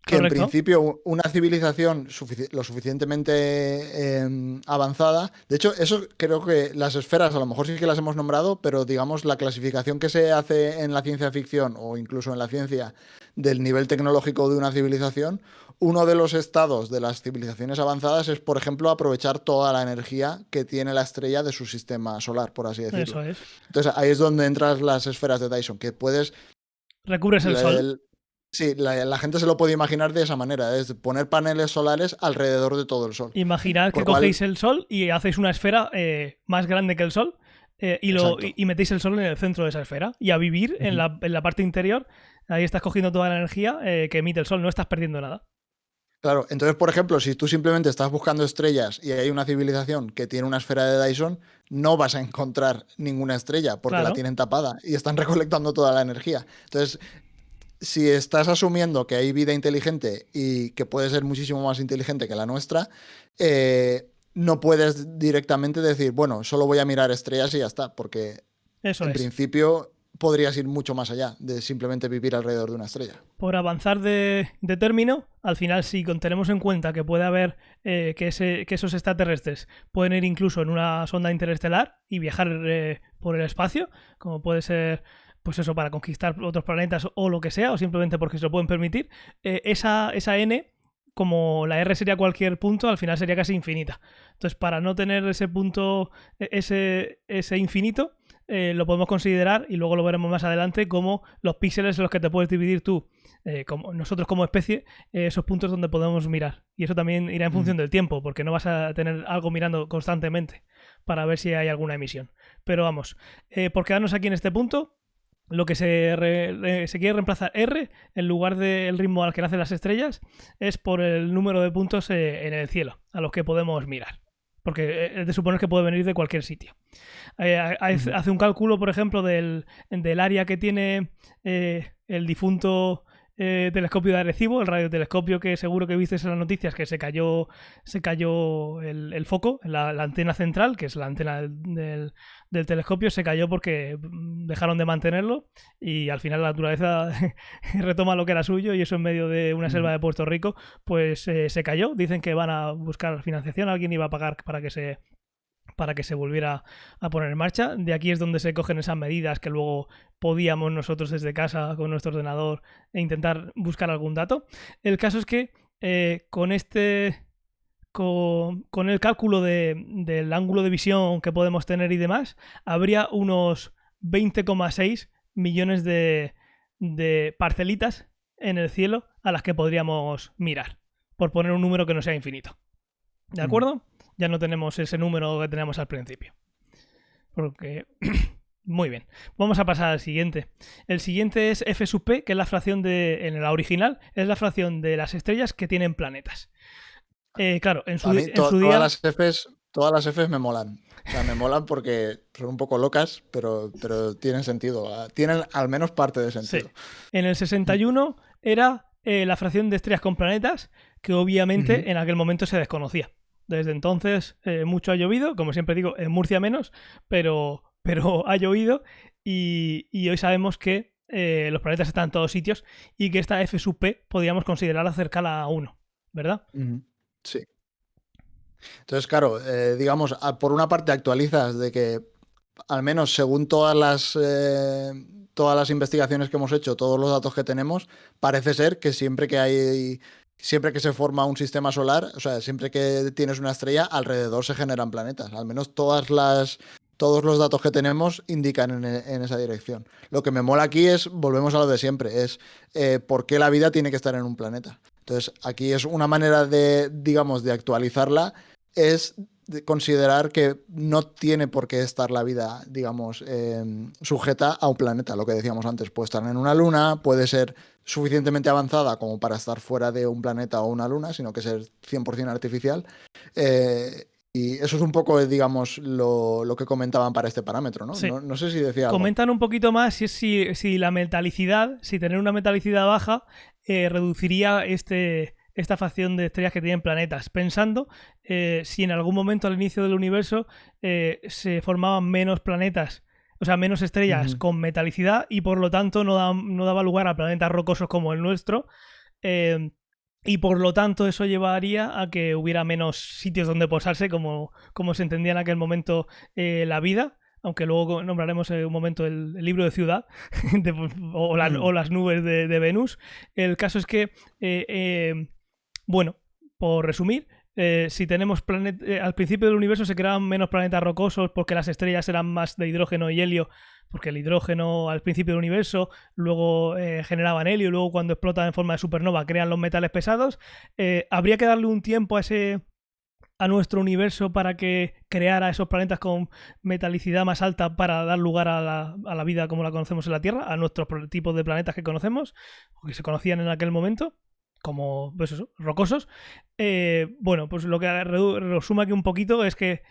que en Correcto. principio una civilización lo suficientemente avanzada, de hecho, eso creo que las esferas a lo mejor sí que las hemos nombrado, pero digamos la clasificación que se hace en la ciencia ficción o incluso en la ciencia del nivel tecnológico de una civilización, uno de los estados de las civilizaciones avanzadas es, por ejemplo, aprovechar toda la energía que tiene la estrella de su sistema solar, por así decirlo. Eso es. Entonces ahí es donde entran las esferas de Dyson, que puedes... Recubres el sol. Sí, la gente se lo puede imaginar de esa manera, es poner paneles solares alrededor de todo el sol. Imaginad que Por cual, cogéis el sol y hacéis una esfera más grande que el sol exacto. y metéis el sol en el centro de esa esfera. Y a vivir en Ujú. en la parte interior, ahí estás cogiendo toda la energía que emite el sol, no estás perdiendo nada. Claro, entonces, por ejemplo, si tú simplemente estás buscando estrellas y hay una civilización que tiene una esfera de Dyson, no vas a encontrar ninguna estrella porque la Claro, tienen tapada y están recolectando toda la energía. Entonces, si estás asumiendo que hay vida inteligente y que puede ser muchísimo más inteligente que la nuestra, no puedes directamente decir, bueno, solo voy a mirar estrellas y ya está, porque eso en es. principio podrías ir mucho más allá de simplemente vivir alrededor de una estrella. Por avanzar de término, al final, si tenemos en cuenta que puede haber que esos extraterrestres pueden ir incluso en una sonda interestelar y viajar por el espacio, como puede ser, pues eso, para conquistar otros planetas o lo que sea, o simplemente porque se lo pueden permitir, esa n, como la r sería cualquier punto, al final sería casi infinita. Entonces, para no tener ese punto, ese infinito, lo podemos considerar, y luego lo veremos más adelante, como los píxeles en los que te puedes dividir tú, como nosotros como especie, esos puntos donde podemos mirar. Y eso también irá en Mm. función del tiempo, porque no vas a tener algo mirando constantemente para ver si hay alguna emisión. Pero vamos, por quedarnos aquí en este punto, lo que se quiere reemplazar R en lugar del ritmo al que nacen las estrellas es por el número de puntos en el cielo a los que podemos mirar. Porque es de suponer que puede venir de cualquier sitio. Ujú. Hace un cálculo, por ejemplo, del área que tiene el difunto telescopio de Arecibo, el radiotelescopio que seguro que viste en las noticias, que se cayó el foco, la antena central, que es la antena del telescopio, se cayó porque dejaron de mantenerlo y al final la naturaleza retoma lo que era suyo, y eso en medio de una selva Ujú. de Puerto Rico, pues se cayó. Dicen que van a buscar financiación, alguien iba a pagar para que se volviera a poner en marcha. De aquí es donde se cogen esas medidas que luego podíamos nosotros desde casa con nuestro ordenador e intentar buscar algún dato. El caso es que con con el cálculo del ángulo de visión que podemos tener y demás, habría unos 20,6 millones de parcelitas en el cielo a las que podríamos mirar, por poner un número que no sea infinito. ¿De Ujú. acuerdo? Ya no tenemos ese número que teníamos al principio. Porque... Muy bien. Vamos a pasar al siguiente. El siguiente es F sub P, que es la fracción en la original, es la fracción de las estrellas que tienen planetas. Claro, A mí en su día... todas las Fs me molan. O sea, me molan porque son un poco locas, pero tienen sentido. Tienen al menos parte de Sí. sentido. En el 61 era la fracción de estrellas con planetas, que obviamente Ujú. en aquel momento se desconocía. Desde entonces mucho ha llovido, como siempre digo, en Murcia menos, pero ha llovido, y hoy sabemos que los planetas están en todos sitios y que esta F sub P podríamos considerarla cercana a 1, ¿verdad? Ujú. Sí. Entonces, claro, digamos, por una parte actualizas de que, al menos según todas las investigaciones que hemos hecho, todos los datos que tenemos, parece ser que siempre que se forma un sistema solar, o sea, siempre que tienes una estrella, alrededor se generan planetas. Al menos todos los datos que tenemos indican en esa dirección. Lo que me mola aquí es, volvemos a lo de siempre, es por qué la vida tiene que estar en un planeta. Entonces, aquí es una manera de, digamos, de actualizarla, es de considerar que no tiene por qué estar la vida, digamos, sujeta a un planeta, lo que decíamos antes. Puede estar en una luna, puede ser suficientemente avanzada como para estar fuera de un planeta o una luna, sino que ser 100% artificial. y eso es un poco, digamos, lo que comentaban para este parámetro, ¿no? Sí. No sé si decía algo. Comentan un poquito más si la metalicidad, si tener una metalicidad baja, reduciría esta facción de estrellas que tienen planetas, pensando si en algún momento al inicio del universo se formaban menos planetas, o sea, menos estrellas Ujú. con metalicidad y por lo tanto no daba lugar a planetas rocosos como el nuestro. eh, y por lo tanto eso llevaría a que hubiera menos sitios donde posarse como se entendía en aquel momento la vida, aunque luego nombraremos en un momento el libro de Ciudad o las nubes de Venus. El caso es que, bueno, por resumir, si tenemos al principio del universo se creaban menos planetas rocosos porque las estrellas eran más de hidrógeno y helio, porque el hidrógeno al principio del universo luego generaban helio y luego cuando explotan en forma de supernova crean los metales pesados. Habría que darle un tiempo a nuestro universo para que creara esos planetas con metalicidad más alta para dar lugar a la vida como la conocemos en la Tierra, a nuestros tipos de planetas que conocemos o que se conocían en aquel momento como pues eso, rocosos. Bueno, pues lo que resume aquí un poquito es que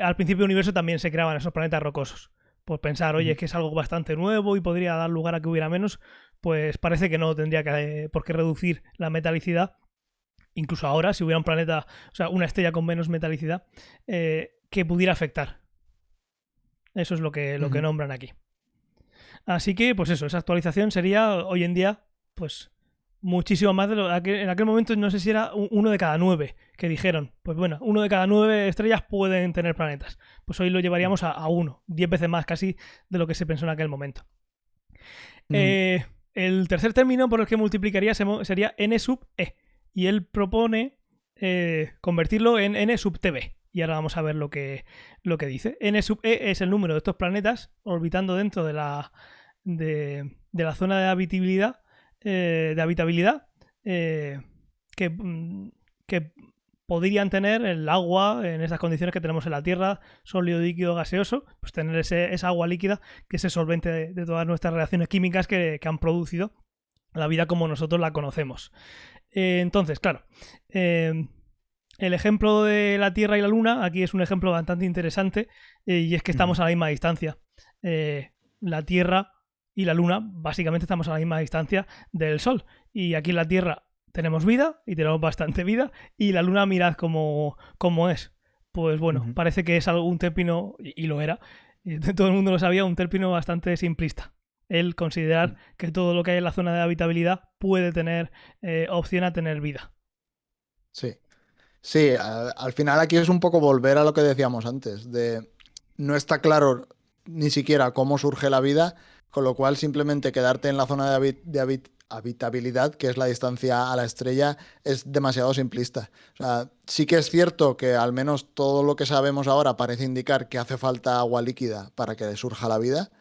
al principio del universo también se creaban esos planetas rocosos. Pues pensar, oye, Ujú. es que es algo bastante nuevo y podría dar lugar a que hubiera menos, pues parece que no tendría por qué reducir la metalicidad. Incluso ahora, si hubiera un planeta, o sea, una estrella con menos metalicidad, que pudiera afectar. Eso es lo que Ujú. nombran aquí. Así que, pues eso, esa actualización sería hoy en día, pues muchísimo más de lo en aquel momento no sé si era uno de cada 9 que dijeron, pues bueno, uno de cada 9 estrellas pueden tener planetas. Pues hoy lo llevaríamos a uno, 10 veces más casi de lo que se pensó en aquel momento. Ujú. El tercer término por el que multiplicaría sería n sub e. Y él propone convertirlo en n sub tb. Y ahora vamos a ver lo que dice. N sub e es el número de estos planetas orbitando dentro de la zona de habitabilidad, eh, que, que podrían tener el agua en esas condiciones que tenemos en la Tierra, sólido, líquido, gaseoso, pues tener esa agua líquida que es el solvente de todas nuestras reacciones químicas que han producido la vida como nosotros la conocemos. Entonces, claro, el ejemplo de la Tierra y la Luna aquí es un ejemplo bastante interesante y es que Ujú. estamos a la misma distancia. La Tierra y la Luna básicamente estamos a la misma distancia del Sol y aquí en la Tierra tenemos vida y tenemos bastante vida y la Luna mirad cómo es. Pues bueno, Ujú. parece que es un término, y lo era, y todo el mundo lo sabía, un término bastante simplista. El considerar que todo lo que hay en la zona de habitabilidad puede tener opción a tener vida. Sí. Sí, al final aquí es un poco volver a lo que decíamos antes, de no está claro ni siquiera cómo surge la vida, con lo cual simplemente quedarte en la zona de habitabilidad, que es la distancia a la estrella, es demasiado simplista. O sea, sí que es cierto que al menos todo lo que sabemos ahora parece indicar que hace falta agua líquida para que surja la vida,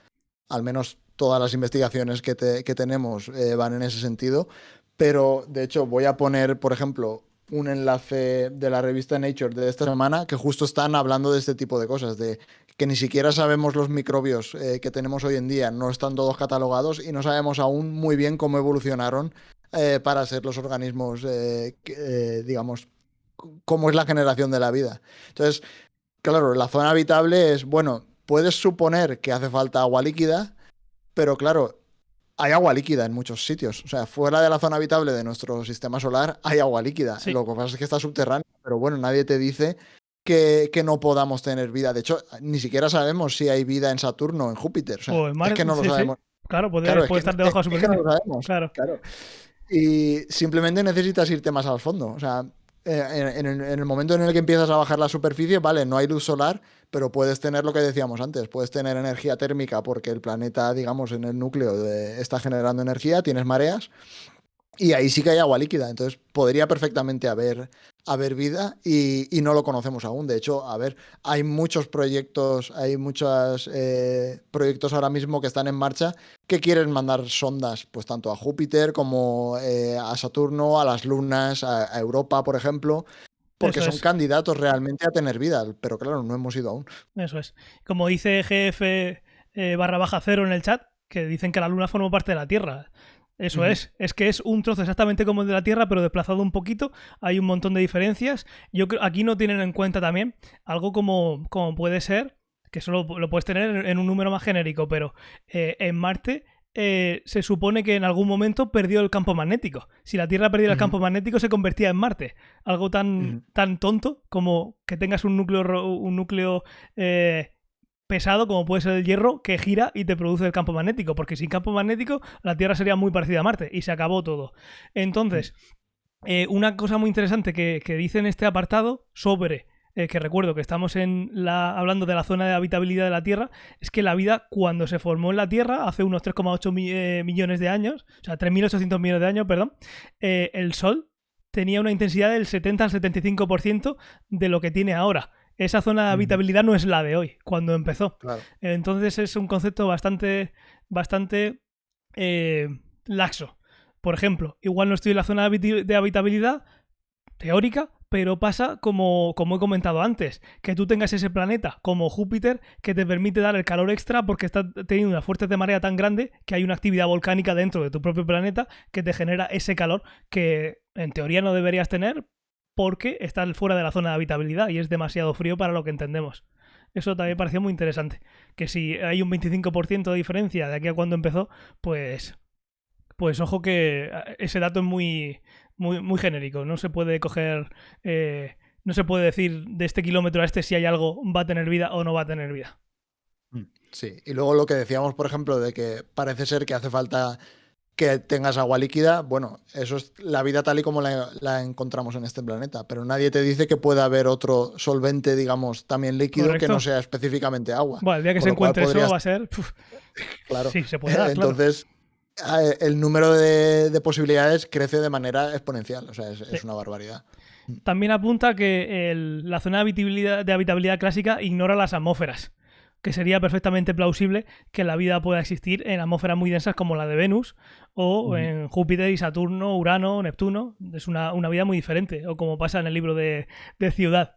al menos todas las investigaciones que tenemos van en ese sentido, pero de hecho voy a poner, por ejemplo, un enlace de la revista Nature de esta semana que justo están hablando de este tipo de cosas, de que ni siquiera sabemos los microbios que tenemos hoy en día, no están todos catalogados y no sabemos aún muy bien cómo evolucionaron para ser los organismos, digamos, cómo es la generación de la vida. Entonces, claro, la zona habitable es, bueno, puedes suponer que hace falta agua líquida, pero claro, hay agua líquida en muchos sitios. O sea, fuera de la zona habitable de nuestro sistema solar hay agua líquida. Sí. Lo que pasa es que está subterránea, pero bueno, nadie te dice que no podamos tener vida. De hecho, ni siquiera sabemos si hay vida en Saturno o en Júpiter. O sea, O en es Marte, que no lo sí, sí. sabemos. Claro, Claro, puede estar debajo de la es que no superficie. lo sabemos. Claro. Claro. Y simplemente necesitas irte más al fondo. O sea, en el momento en el que empiezas a bajar la superficie, vale, no hay luz solar, pero puedes tener lo que decíamos antes, puedes tener energía térmica porque el planeta, digamos, en el núcleo está generando energía, tienes mareas, y ahí sí que hay agua líquida, entonces podría perfectamente haber vida y no lo conocemos aún. De hecho, a ver, hay muchos proyectos ahora mismo que están en marcha que quieren mandar sondas, pues tanto a Júpiter como a Saturno, a las lunas, a Europa, por ejemplo, porque Eso son es. candidatos realmente a tener vida, pero claro, no hemos ido aún. Eso es. Como dice GF barra baja cero en el chat, que dicen que la Luna forma parte de la Tierra. Eso es que es un trozo exactamente como el de la Tierra, pero desplazado un poquito. Hay un montón de diferencias. Yo creo aquí no tienen en cuenta también algo como puede ser, que solo lo puedes tener en un número más genérico, pero en Marte se supone que en algún momento perdió el campo magnético. Si la Tierra perdiera el campo magnético, se convertía en Marte. Algo tan tonto como que tengas un núcleo pesado como puede ser el hierro que gira y te produce el campo magnético, porque sin campo magnético la Tierra sería muy parecida a Marte y se acabó todo. Entonces, una cosa muy interesante que dice en este apartado sobre, que recuerdo que estamos hablando de la zona de habitabilidad de la Tierra, es que la vida cuando se formó en la Tierra hace unos 3,8 millones de años, o sea, 3.800 millones de años, perdón, el Sol tenía una intensidad del 70 al 75% de lo que tiene ahora. Esa zona de habitabilidad no es la de hoy, cuando empezó. Claro. Entonces es un concepto bastante laxo. Por ejemplo, igual no estoy en la zona de habitabilidad teórica, pero pasa como he comentado antes, que tú tengas ese planeta como Júpiter que te permite dar el calor extra porque está teniendo una fuerza de marea tan grande que hay una actividad volcánica dentro de tu propio planeta que te genera ese calor que en teoría no deberías tener, porque está fuera de la zona de habitabilidad y es demasiado frío para lo que entendemos. Eso también pareció muy interesante. Que si hay un 25% de diferencia de aquí a cuando empezó, pues ojo que ese dato es muy genérico. No se puede coger... no se puede decir de este kilómetro a este si hay algo va a tener vida o no va a tener vida. Sí, y luego lo que decíamos, por ejemplo, de que parece ser que hace falta que tengas agua líquida, bueno, eso es la vida tal y como la encontramos en este planeta, pero nadie te dice que pueda haber otro solvente, digamos, también líquido. Correcto. Que no sea específicamente agua. Bueno, el día que se encuentre eso va a ser... Claro. Sí, se puede dar, Entonces, el número de posibilidades crece de manera exponencial, o sea, es una barbaridad. También apunta que la zona de habitabilidad clásica ignora las atmósferas, que sería perfectamente plausible que la vida pueda existir en atmósferas muy densas como la de Venus o en Júpiter y Saturno, Urano, Neptuno. Es una vida muy diferente, o como pasa en el libro de Ciudad.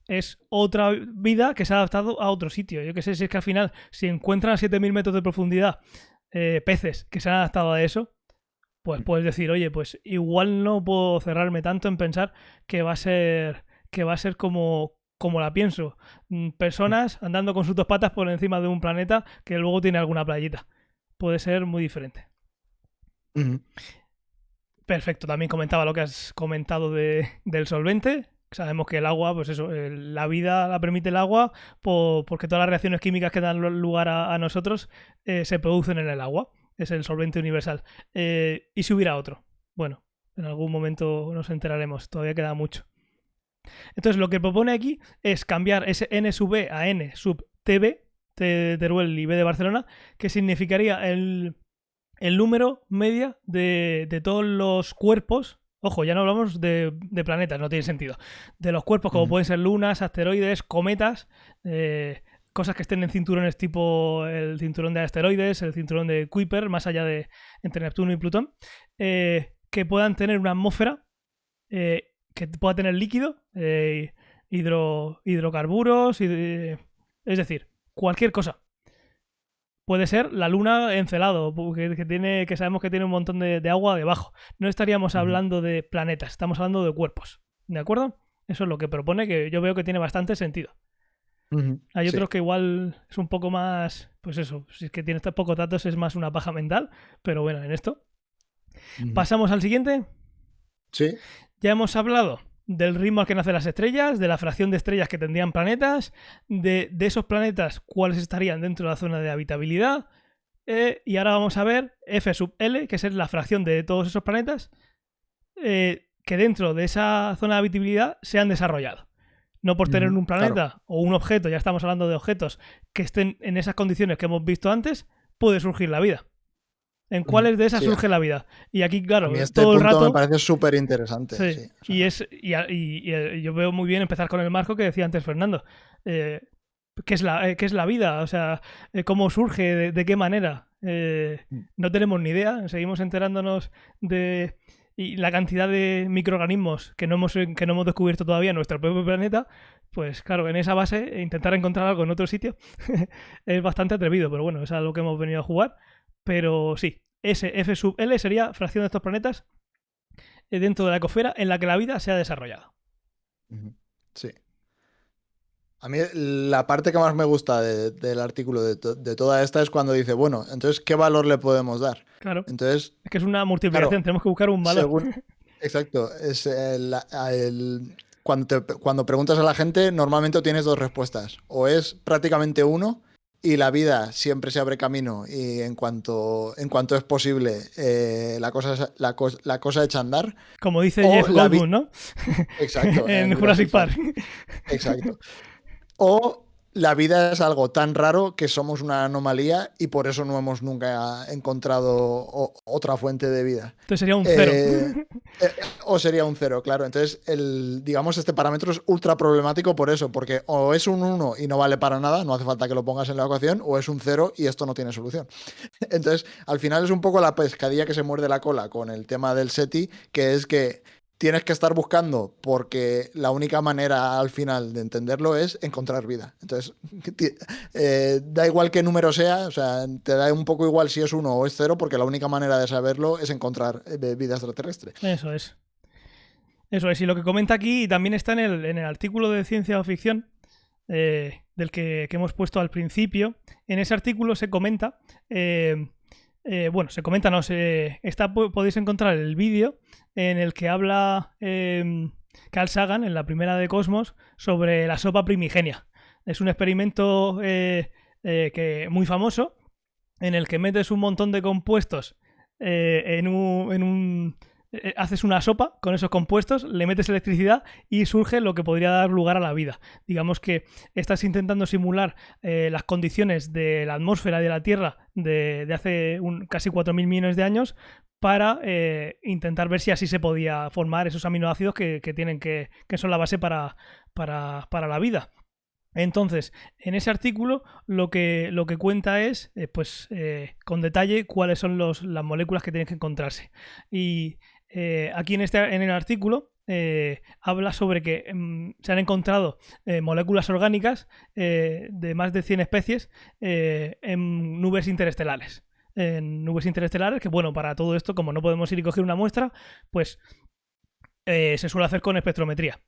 Es otra vida que se ha adaptado a otro sitio. Yo qué sé, si es que al final, si encuentran a 7.000 metros de profundidad peces que se han adaptado a eso, pues puedes decir, oye, pues igual no puedo cerrarme tanto en pensar que va a ser como la pienso. Personas andando con sus dos patas por encima de un planeta que luego tiene alguna playita. Puede ser muy diferente. Perfecto, también comentaba lo que has comentado del solvente. Sabemos que el agua, pues eso, la vida la permite el agua porque todas las reacciones químicas que dan lugar a nosotros se producen en el agua. Es el solvente universal. ¿Y si hubiera otro? Bueno, en algún momento nos enteraremos. Todavía queda mucho. Entonces lo que propone aquí es cambiar ese N sub B a N sub TB, T de Teruel y B de Barcelona, que significaría el número media de todos los cuerpos. Ojo, ya no hablamos de planetas, no tiene sentido. De los cuerpos como pueden ser lunas, asteroides, cometas, cosas que estén en cinturones tipo el cinturón de asteroides, el cinturón de Kuiper, más allá de entre Neptuno y Plutón, que puedan tener una atmósfera que pueda tener líquido, hidrocarburos, es decir, cualquier cosa. Puede ser la luna Encelado, que sabemos que tiene un montón de agua debajo. No estaríamos hablando de planetas, estamos hablando de cuerpos. ¿De acuerdo? Eso es lo que propone, que yo veo que tiene bastante sentido. Hay otros que igual es un poco más, pues eso, si es que tiene estos pocos datos es más una paja mental, pero bueno, en esto. ¿Pasamos al siguiente? Sí. Ya hemos hablado del ritmo al que nacen las estrellas, de la fracción de estrellas que tendrían planetas, de esos planetas cuáles estarían dentro de la zona de habitabilidad, y ahora vamos a ver F sub L, que es la fracción de todos esos planetas que dentro de esa zona de habitabilidad se han desarrollado. No por tener un planeta o un objeto, ya estamos hablando de objetos que estén en esas condiciones que hemos visto antes, puede surgir la vida. ¿En cuáles de esas surge la vida? Y aquí, claro, a mí este todo el punto rato me parece súper interesante. Sí. Sí, o sea... y yo veo muy bien empezar con el marco que decía antes Fernando. ¿Qué es la vida? O sea, ¿cómo surge? ¿De qué manera? No tenemos ni idea. Seguimos enterándonos de la cantidad de microorganismos que no hemos descubierto todavía en nuestro propio planeta. Pues claro, en esa base, intentar encontrar algo en otro sitio es bastante atrevido. Pero bueno, es algo que hemos venido a jugar. Pero sí, S, F sub L sería fracción de estos planetas dentro de la ecosfera en la que la vida se ha desarrollado. Sí. A mí la parte que más me gusta del artículo de toda esta es cuando dice, bueno, entonces, ¿qué valor le podemos dar? Claro. Entonces, Es que es una multiplicación, claro, tenemos que buscar un valor. según, exacto, es cuando preguntas a la gente, normalmente tienes dos respuestas. O es prácticamente uno y la vida siempre se abre camino y en cuanto es posible, la cosa echa a andar. Como dice O Jeff la vida... Goldblum, ¿no? Exacto, En en Jurassic Jurassic Park. Park. Exacto. O la vida es algo tan raro que somos una anomalía y por eso no hemos nunca encontrado otra fuente de vida. Entonces sería un cero. O sería un cero, claro. Entonces, digamos, este parámetro es ultra problemático por eso, porque o es un uno y no vale para nada, no hace falta que lo pongas en la ecuación, o es un cero y esto no tiene solución. Entonces, al final es un poco la pescadilla que se muerde la cola con el tema del SETI, que es que tienes que estar buscando porque la única manera al final de entenderlo es encontrar vida. Entonces, da igual qué número sea, o sea, te da un poco igual si es uno o es cero, porque la única manera de saberlo es encontrar vida extraterrestre. Eso es. Eso es. Y lo que comenta aquí también está en el artículo de ciencia o ficción del que hemos puesto al principio. En ese artículo se comenta, bueno, se comenta, no, podéis encontrar el vídeo en el que habla Carl Sagan en la primera de Cosmos sobre la sopa primigenia. Es un experimento muy famoso en el que metes un montón de compuestos haces una sopa con esos compuestos, le metes electricidad y surge lo que podría dar lugar a la vida. Digamos que estás intentando simular las condiciones de la atmósfera y de la Tierra de hace casi 4.000 millones de años para intentar ver si así se podía formar esos aminoácidos que son la base para la vida. Entonces, en ese artículo lo que cuenta es, con detalle, cuáles son las moléculas que tienen que encontrarse. Y aquí en el artículo habla sobre que se han encontrado moléculas orgánicas de más de 100 especies en nubes interestelares. En nubes interestelares, que bueno, para todo esto, como no podemos ir y coger una muestra, pues se suele hacer con espectrometría.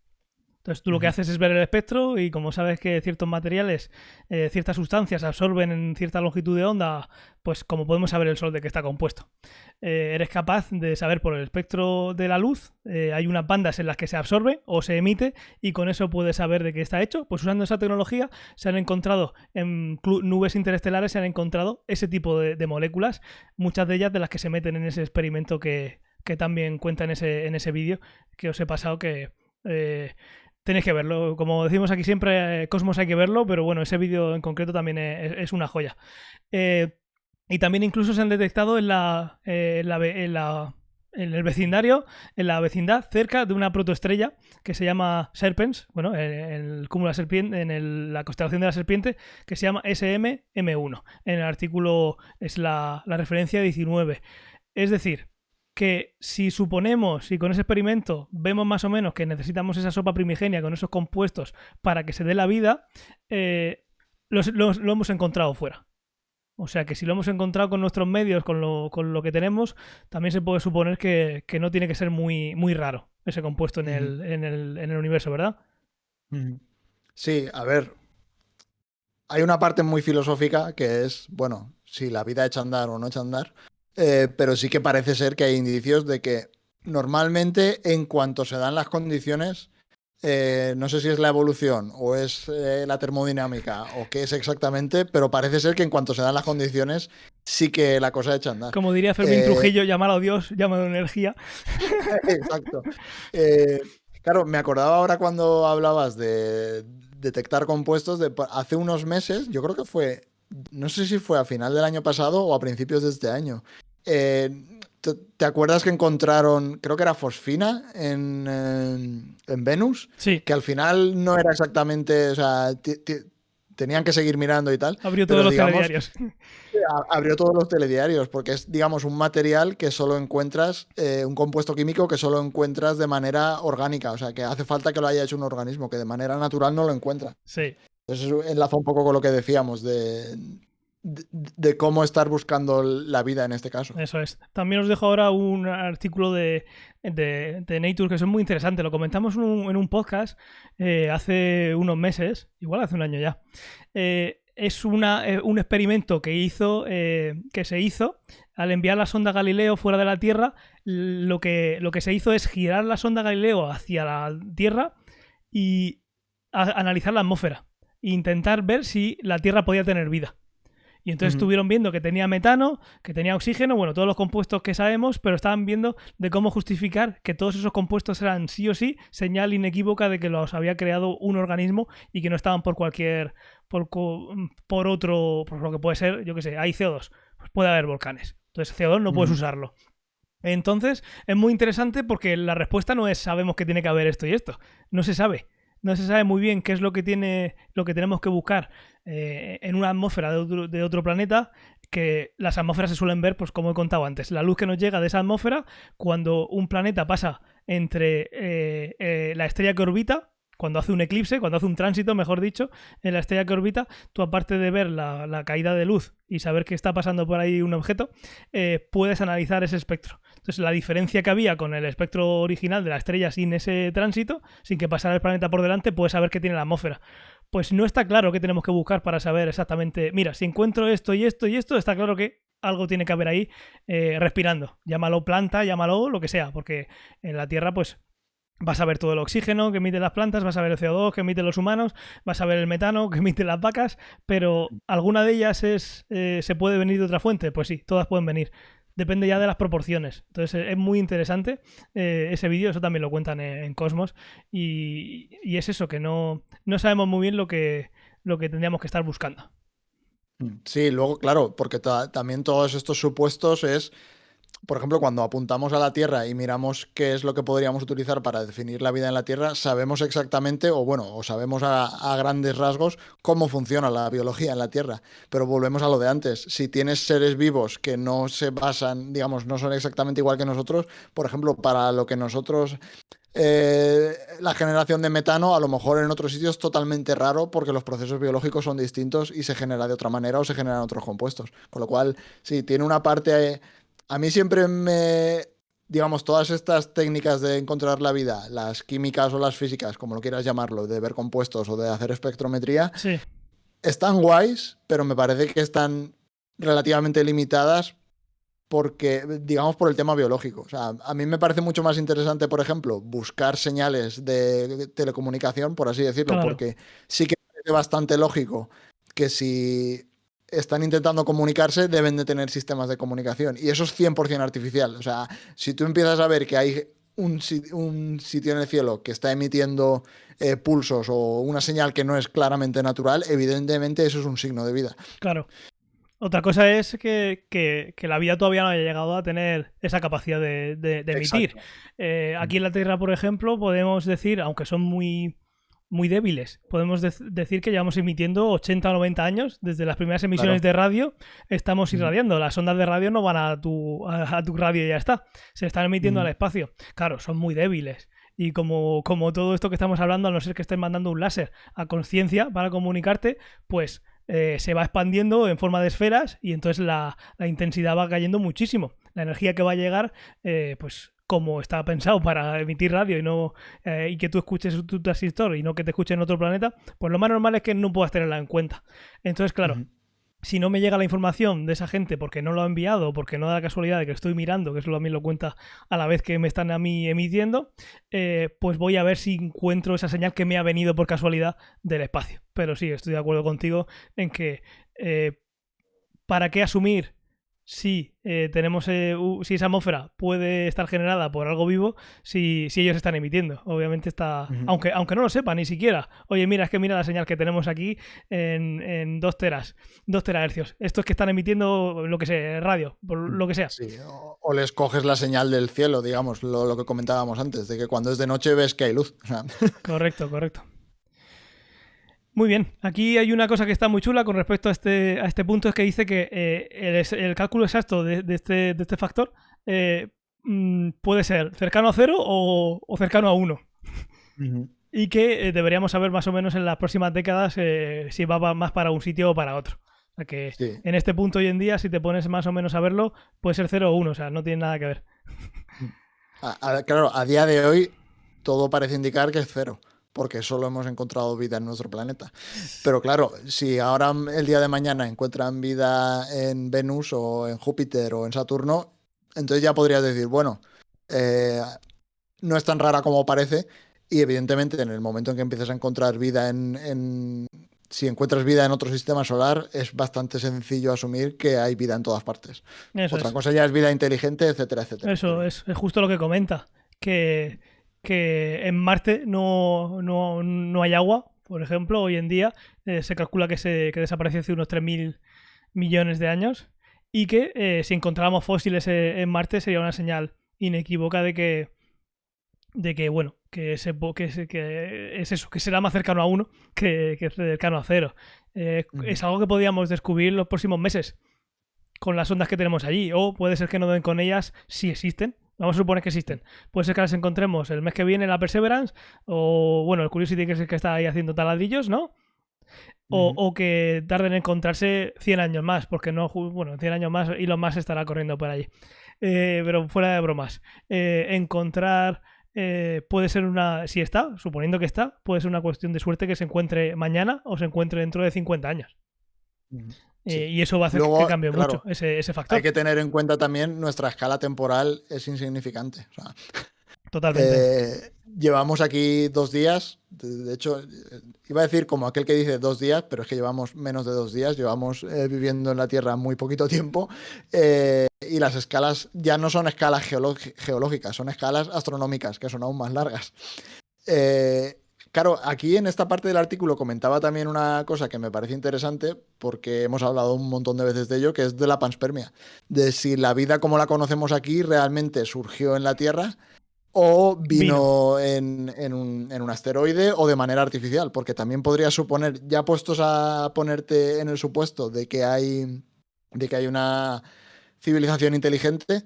Entonces tú lo que haces es ver el espectro y como sabes que ciertos materiales, ciertas sustancias absorben en cierta longitud de onda, pues como podemos saber el Sol de qué está compuesto. Eres capaz de saber por el espectro de la luz, hay unas bandas en las que se absorbe o se emite y con eso puedes saber de qué está hecho. Pues usando esa tecnología se han encontrado en nubes interestelares, se han encontrado ese tipo de moléculas, muchas de ellas de las que se meten en ese experimento que también cuenta en ese vídeo que os he pasado que... tenéis que verlo. Como decimos aquí siempre, Cosmos hay que verlo, pero bueno, ese vídeo en concreto también es una joya. Y también incluso se han detectado en el vecindario, en la vecindad, cerca de una protoestrella que se llama Serpens, bueno, en el cúmulo de la serpiente, la constelación de la serpiente, que se llama SMM1. En el artículo es la referencia 19. Es decir, que si suponemos, y con ese experimento vemos más o menos que necesitamos esa sopa primigenia con esos compuestos para que se dé la vida, lo hemos encontrado fuera. O sea que si lo hemos encontrado con nuestros medios, con lo que tenemos, también se puede suponer que no tiene que ser muy, muy raro ese compuesto en el universo, ¿verdad? Sí, a ver, hay una parte muy filosófica que es, bueno, si la vida echa a andar o no echa a andar, pero sí que parece ser que hay indicios de que normalmente en cuanto se dan las condiciones, no sé si es la evolución o es la termodinámica o qué es exactamente, pero parece ser que en cuanto se dan las condiciones sí que la cosa echa a andar. Como diría Fermín Trujillo, llamar a Dios, llamado energía. Exacto. Claro, me acordaba ahora cuando hablabas de detectar compuestos hace unos meses, yo creo que fue, no sé si fue a final del año pasado o a principios de este año. ¿Te acuerdas que encontraron, creo que era fosfina en Venus? Sí. Que al final no era exactamente, o sea, tenían que seguir mirando y tal. Abrió todos los telediarios. Abrió todos los telediarios, porque es, digamos, un material que solo encuentras, un compuesto químico que solo encuentras de manera orgánica. O sea, que hace falta que lo haya hecho un organismo, que de manera natural no lo encuentra. Sí. Entonces eso enlaza un poco con lo que decíamos de de cómo estar buscando la vida en este caso. Eso es. También os dejo ahora un artículo de Nature que es muy interesante. Lo comentamos en un podcast hace unos meses, igual hace un año ya. Es un experimento que se hizo al enviar la sonda Galileo fuera de la Tierra. Lo que se hizo es girar la sonda Galileo hacia la Tierra y analizar la atmósfera e intentar ver si la Tierra podía tener vida. Y entonces estuvieron viendo que tenía metano, que tenía oxígeno, bueno, todos los compuestos que sabemos, pero estaban viendo de cómo justificar que todos esos compuestos eran sí o sí señal inequívoca de que los había creado un organismo y que no estaban por lo que puede ser, yo qué sé, hay CO2, pues puede haber volcanes. Entonces CO2 no puedes usarlo. Entonces es muy interesante porque la respuesta no es sabemos que tiene que haber esto y esto. No se sabe. No se sabe muy bien qué es lo que tenemos que buscar en una atmósfera de otro planeta, que las atmósferas se suelen ver, pues como he contado antes, la luz que nos llega de esa atmósfera cuando un planeta pasa entre la estrella que orbita, cuando hace un eclipse, cuando hace un tránsito, mejor dicho, en la estrella que orbita, tú aparte de ver la caída de luz y saber que está pasando por ahí un objeto, puedes analizar ese espectro. Entonces la diferencia que había con el espectro original de la estrella sin ese tránsito, sin que pasara el planeta por delante, puedes saber que tiene la atmósfera. Pues no está claro qué tenemos que buscar para saber exactamente, mira, si encuentro esto y esto y esto, está claro que algo tiene que haber ahí respirando. Llámalo planta, llámalo lo que sea, porque en la Tierra pues vas a ver todo el oxígeno que emiten las plantas, vas a ver el CO2 que emiten los humanos, vas a ver el metano que emiten las vacas, pero ¿alguna de ellas se puede venir de otra fuente? Pues sí, todas pueden venir. Depende ya de las proporciones. Entonces es muy interesante ese vídeo, eso también lo cuentan en Cosmos, y es eso, que no sabemos muy bien lo que tendríamos que estar buscando. Sí, luego, claro, porque también todos estos supuestos es, por ejemplo, cuando apuntamos a la Tierra y miramos qué es lo que podríamos utilizar para definir la vida en la Tierra, sabemos exactamente, o sabemos a grandes rasgos cómo funciona la biología en la Tierra. Pero volvemos a lo de antes. Si tienes seres vivos que no se basan, digamos, no son exactamente igual que nosotros, por ejemplo, para lo que nosotros... la generación de metano a lo mejor en otros sitios es totalmente raro porque los procesos biológicos son distintos y se genera de otra manera o se generan otros compuestos. Con lo cual, sí, tiene una parte... A mí siempre digamos, todas estas técnicas de encontrar la vida, las químicas o las físicas, como lo quieras llamarlo, de ver compuestos o de hacer espectrometría, sí, están guays, pero me parece que están relativamente limitadas porque, digamos, por el tema biológico. O sea, a mí me parece mucho más interesante, por ejemplo, buscar señales de telecomunicación, por así decirlo, claro. porque sí que me parece bastante lógico que si están intentando comunicarse, deben de tener sistemas de comunicación. Y eso es 100% artificial. O sea, si tú empiezas a ver que hay un sitio en el cielo que está emitiendo pulsos o una señal que no es claramente natural, evidentemente eso es un signo de vida. Claro. Otra cosa es que la vida todavía no haya llegado a tener esa capacidad de emitir. Aquí en la Tierra, por ejemplo, podemos decir, aunque son muy, muy débiles, podemos decir que llevamos emitiendo 80 o 90 años. Desde las primeras emisiones de radio estamos irradiando. Las ondas de radio no van a tu radio y ya está. Se están emitiendo al espacio. Claro, son muy débiles. Y como todo esto que estamos hablando, a no ser que estés mandando un láser a conciencia para comunicarte, pues... se va expandiendo en forma de esferas y entonces la intensidad va cayendo muchísimo. La energía que va a llegar, pues como está pensado para emitir radio y que tú escuches tu transistor y no que te escuche en otro planeta, pues lo más normal es que no puedas tenerla en cuenta. Entonces, claro, si no me llega la información de esa gente porque no lo ha enviado o porque no da la casualidad de que estoy mirando, que eso también lo cuenta a la vez que me están a mí emitiendo, pues voy a ver si encuentro esa señal que me ha venido por casualidad del espacio. Pero sí, estoy de acuerdo contigo en que ¿para qué asumir si tenemos si esa atmósfera puede estar generada por algo vivo si ellos están emitiendo? Obviamente está, aunque no lo sepa ni siquiera. Oye, mira, es que mira la señal que tenemos aquí en 2 terahercios. Estos que están emitiendo lo que sea, radio, por lo que sea. Sí, o les coges la señal del cielo, digamos, lo que comentábamos antes, de que cuando es de noche ves que hay luz. O sea. Correcto. Muy bien, aquí hay una cosa que está muy chula con respecto a este punto, es que dice que el cálculo exacto de este factor puede ser cercano a 0 o cercano a 1. Y que deberíamos saber más o menos en las próximas décadas si va más para un sitio o para otro. O sea que Sí. en este punto hoy en día, si te pones más o menos a verlo, puede ser 0 o 1, o sea, no tiene nada que ver. Claro, a día de hoy todo parece indicar que es cero, porque solo hemos encontrado vida en nuestro planeta. Pero claro, si ahora el día de mañana encuentran vida en Venus o en Júpiter o en Saturno, entonces ya podrías decir, bueno, eh, no es tan rara como parece y evidentemente en el momento en que empieces a encontrar vida si encuentras vida en otro sistema solar, es bastante sencillo asumir que hay vida en todas partes. Eso Otra es. cosa ya es vida inteligente, etcétera, etcétera. Eso Pero es justo lo que comenta, que, que en Marte no hay agua, por ejemplo, hoy en día se calcula que desapareció hace unos 3.000 millones de años y que si encontráramos fósiles en Marte sería una señal inequívoca de que bueno, que es eso, que será más cercano a uno que cercano a cero. Es algo que podríamos descubrir los próximos meses con las ondas que tenemos allí. O puede ser que no den con ellas si existen. Vamos a suponer que existen. Puede ser que las encontremos el mes que viene en la Perseverance. O bueno, el Curiosity, que es el que está ahí haciendo taladrillos, ¿no? O que tarden en encontrarse 100 años más. Porque no, bueno, 100 años más Elon Musk estará corriendo por allí. Pero fuera de bromas. Encontrar. Puede ser una. Si está, suponiendo que está, puede ser una cuestión de suerte que se encuentre mañana o se encuentre dentro de 50 años. sí. Y eso va a hacer que Luego, cambie mucho claro, ese hay factor. que tener en cuenta también nuestra escala temporal es insignificante. O sea, Totalmente. llevamos aquí 2 días. De hecho, iba a decir como aquel que dice 2 días, pero es que llevamos menos de 2 días. Llevamos viviendo en la Tierra muy poquito tiempo. Y las escalas ya no son escalas geológicas, son escalas astronómicas, que son aún más largas. Eh, claro, aquí en esta parte del artículo comentaba también una cosa que me parece interesante, porque hemos hablado un montón de veces de ello, que es de la panspermia, de si la vida como la conocemos aquí realmente surgió en la Tierra o Vino. vino en un asteroide o de manera artificial, porque también podría suponer, ya puestos a ponerte en el supuesto de que hay una civilización inteligente,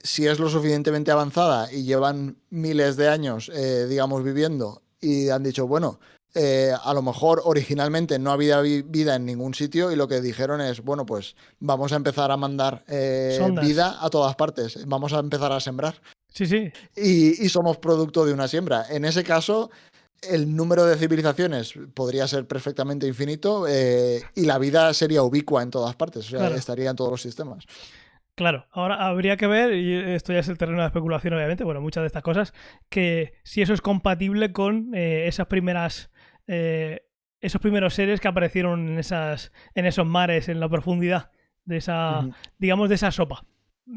si es lo suficientemente avanzada y llevan miles de años, digamos, viviendo y han dicho, bueno, a lo mejor originalmente no había vida en ningún sitio y lo que dijeron es, bueno, pues vamos a empezar a mandar Sondas. vida a todas partes, vamos a empezar a sembrar Sí, sí. y somos producto de una siembra. En ese caso, el número de civilizaciones podría ser perfectamente infinito y la vida sería ubicua en todas partes, o sea, Claro. estaría en todos los sistemas. Claro. Ahora habría que ver, y esto ya es el terreno de especulación, obviamente, bueno, muchas de estas cosas, que si eso es compatible con esas primeras. Esos primeros seres que aparecieron en esos mares, en la profundidad de esa, Ujú. digamos, de esa sopa.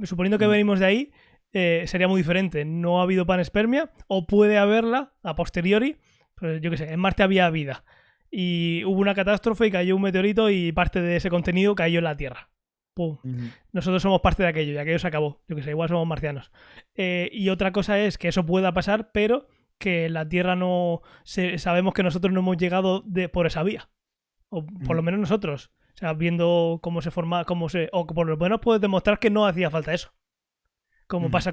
Suponiendo que Mm. venimos de ahí, sería muy diferente. No ha habido panespermia, o puede haberla a posteriori. Pues yo qué sé, en Marte había vida. Y hubo una catástrofe y cayó un meteorito y parte de ese contenido cayó en la Tierra. ¡Pum! Ujú. Nosotros somos parte de aquello y aquello se acabó. Yo que sé, igual somos marcianos. Y otra cosa es que eso pueda pasar, pero que la Tierra no. Sabemos que nosotros no hemos llegado por esa vía. O por lo Ujú. menos nosotros. O sea, viendo cómo se forma, o por lo menos puedes demostrar que no hacía falta eso. Como Ujú. pasa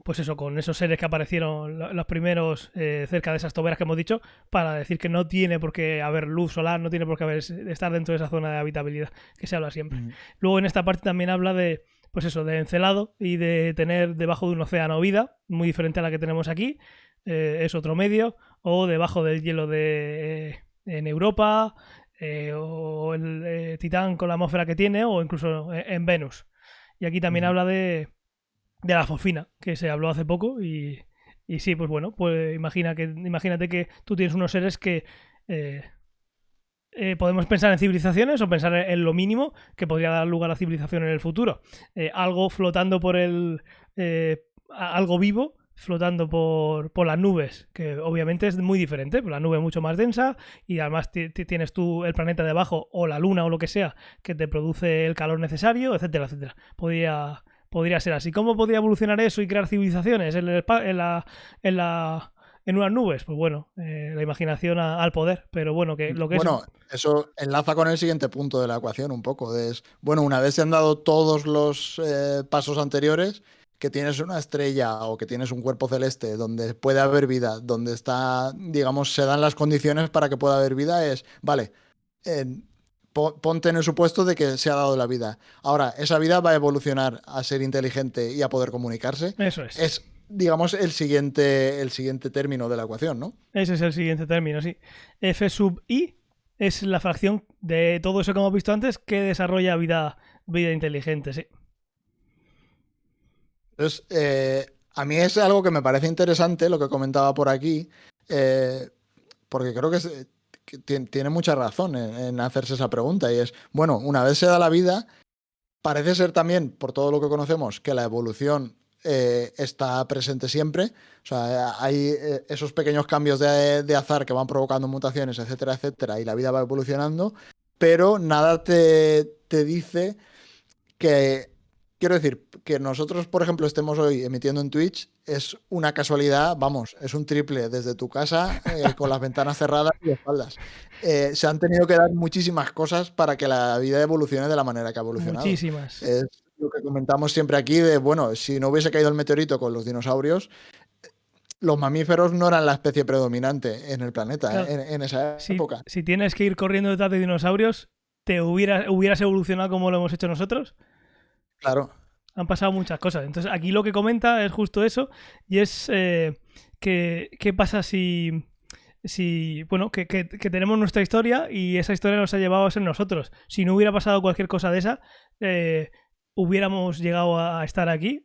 pues eso, con esos seres que aparecieron los primeros cerca de esas toberas que hemos dicho, para decir que no tiene por qué haber luz solar, no tiene por qué estar dentro de esa zona de habitabilidad que se habla siempre. Ujú. Luego en esta parte también habla de, pues eso, de encelado y de tener debajo de un océano vida, muy diferente a la que tenemos aquí, es otro medio, o debajo del hielo en Europa, o el Titán con la atmósfera que tiene, o incluso en Venus. Y aquí también Ujú. habla de la fosfina, que se habló hace poco y sí, pues bueno, pues imagínate que tú tienes unos seres que eh, podemos pensar en civilizaciones o pensar en lo mínimo que podría dar lugar a civilización en el futuro. Algo flotando algo vivo flotando por las nubes, que obviamente es muy diferente, la nube es mucho más densa y además tienes tú el planeta debajo o la luna o lo que sea que te produce el calor necesario, etcétera, etcétera. Podría ser así. ¿Cómo podría evolucionar eso y crear civilizaciones en unas nubes? Pues bueno, la imaginación al poder, pero bueno, que lo que es. Bueno, eso enlaza con el siguiente punto de la ecuación un poco. Bueno, una vez se han dado todos los pasos anteriores, que tienes una estrella o que tienes un cuerpo celeste donde puede haber vida, donde está, digamos, se dan las condiciones para que pueda haber vida, vale, ponte en el supuesto de que se ha dado la vida. Ahora, esa vida va a evolucionar a ser inteligente y a poder comunicarse. Eso es. Es, digamos, el siguiente término de la ecuación, ¿no? Ese es el siguiente término, sí. F sub i es la fracción de todo eso que hemos visto antes que desarrolla vida inteligente, sí. Entonces, a mí es algo que me parece interesante lo que comentaba por aquí, eh, porque creo que tiene mucha razón en hacerse esa pregunta. Y es, bueno, una vez se da la vida, parece ser también, por todo lo que conocemos, que la evolución está presente siempre. O sea, hay esos pequeños cambios de azar que van provocando mutaciones, etcétera, etcétera, y la vida va evolucionando, pero nada te dice que, quiero decir, que nosotros, por ejemplo, estemos hoy emitiendo en Twitch es una casualidad, vamos, es un triple desde tu casa con las ventanas cerradas y espaldas. Se han tenido que dar muchísimas cosas para que la vida evolucione de la manera que ha evolucionado. Muchísimas. Es lo que comentamos siempre aquí de, bueno, si no hubiese caído el meteorito con los dinosaurios, los mamíferos no eran la especie predominante en el planeta, Claro. en esa época. Si tienes que ir corriendo detrás de dinosaurios, ¿te hubieras evolucionado como lo hemos hecho nosotros? Claro. Han pasado muchas cosas. Entonces, aquí lo que comenta es justo eso, y es qué pasa bueno, que tenemos nuestra historia y esa historia nos ha llevado a ser nosotros. Si no hubiera pasado cualquier cosa de esa, hubiéramos llegado a estar aquí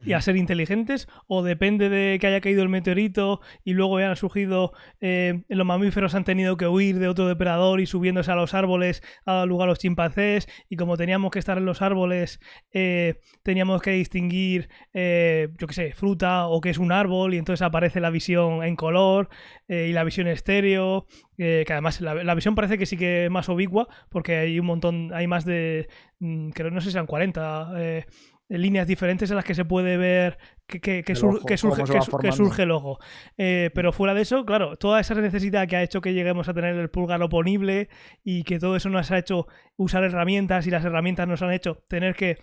y a ser inteligentes, o depende de que haya caído el meteorito y luego hayan surgido, los mamíferos han tenido que huir de otro depredador y subiéndose a los árboles ha dado lugar a los chimpancés, y como teníamos que estar en los árboles, teníamos que distinguir, yo qué sé, fruta o qué es un árbol, y entonces aparece la visión en color y la visión estéreo, que además la visión parece que sí que es más ubicua porque hay un montón, hay más de, creo, no sé si sean 40 líneas diferentes en las que se puede ver que surge el ojo. Pero fuera de eso, claro, toda esa necesidad que ha hecho que lleguemos a tener el pulgar oponible y que todo eso nos ha hecho usar herramientas, y las herramientas nos han hecho tener que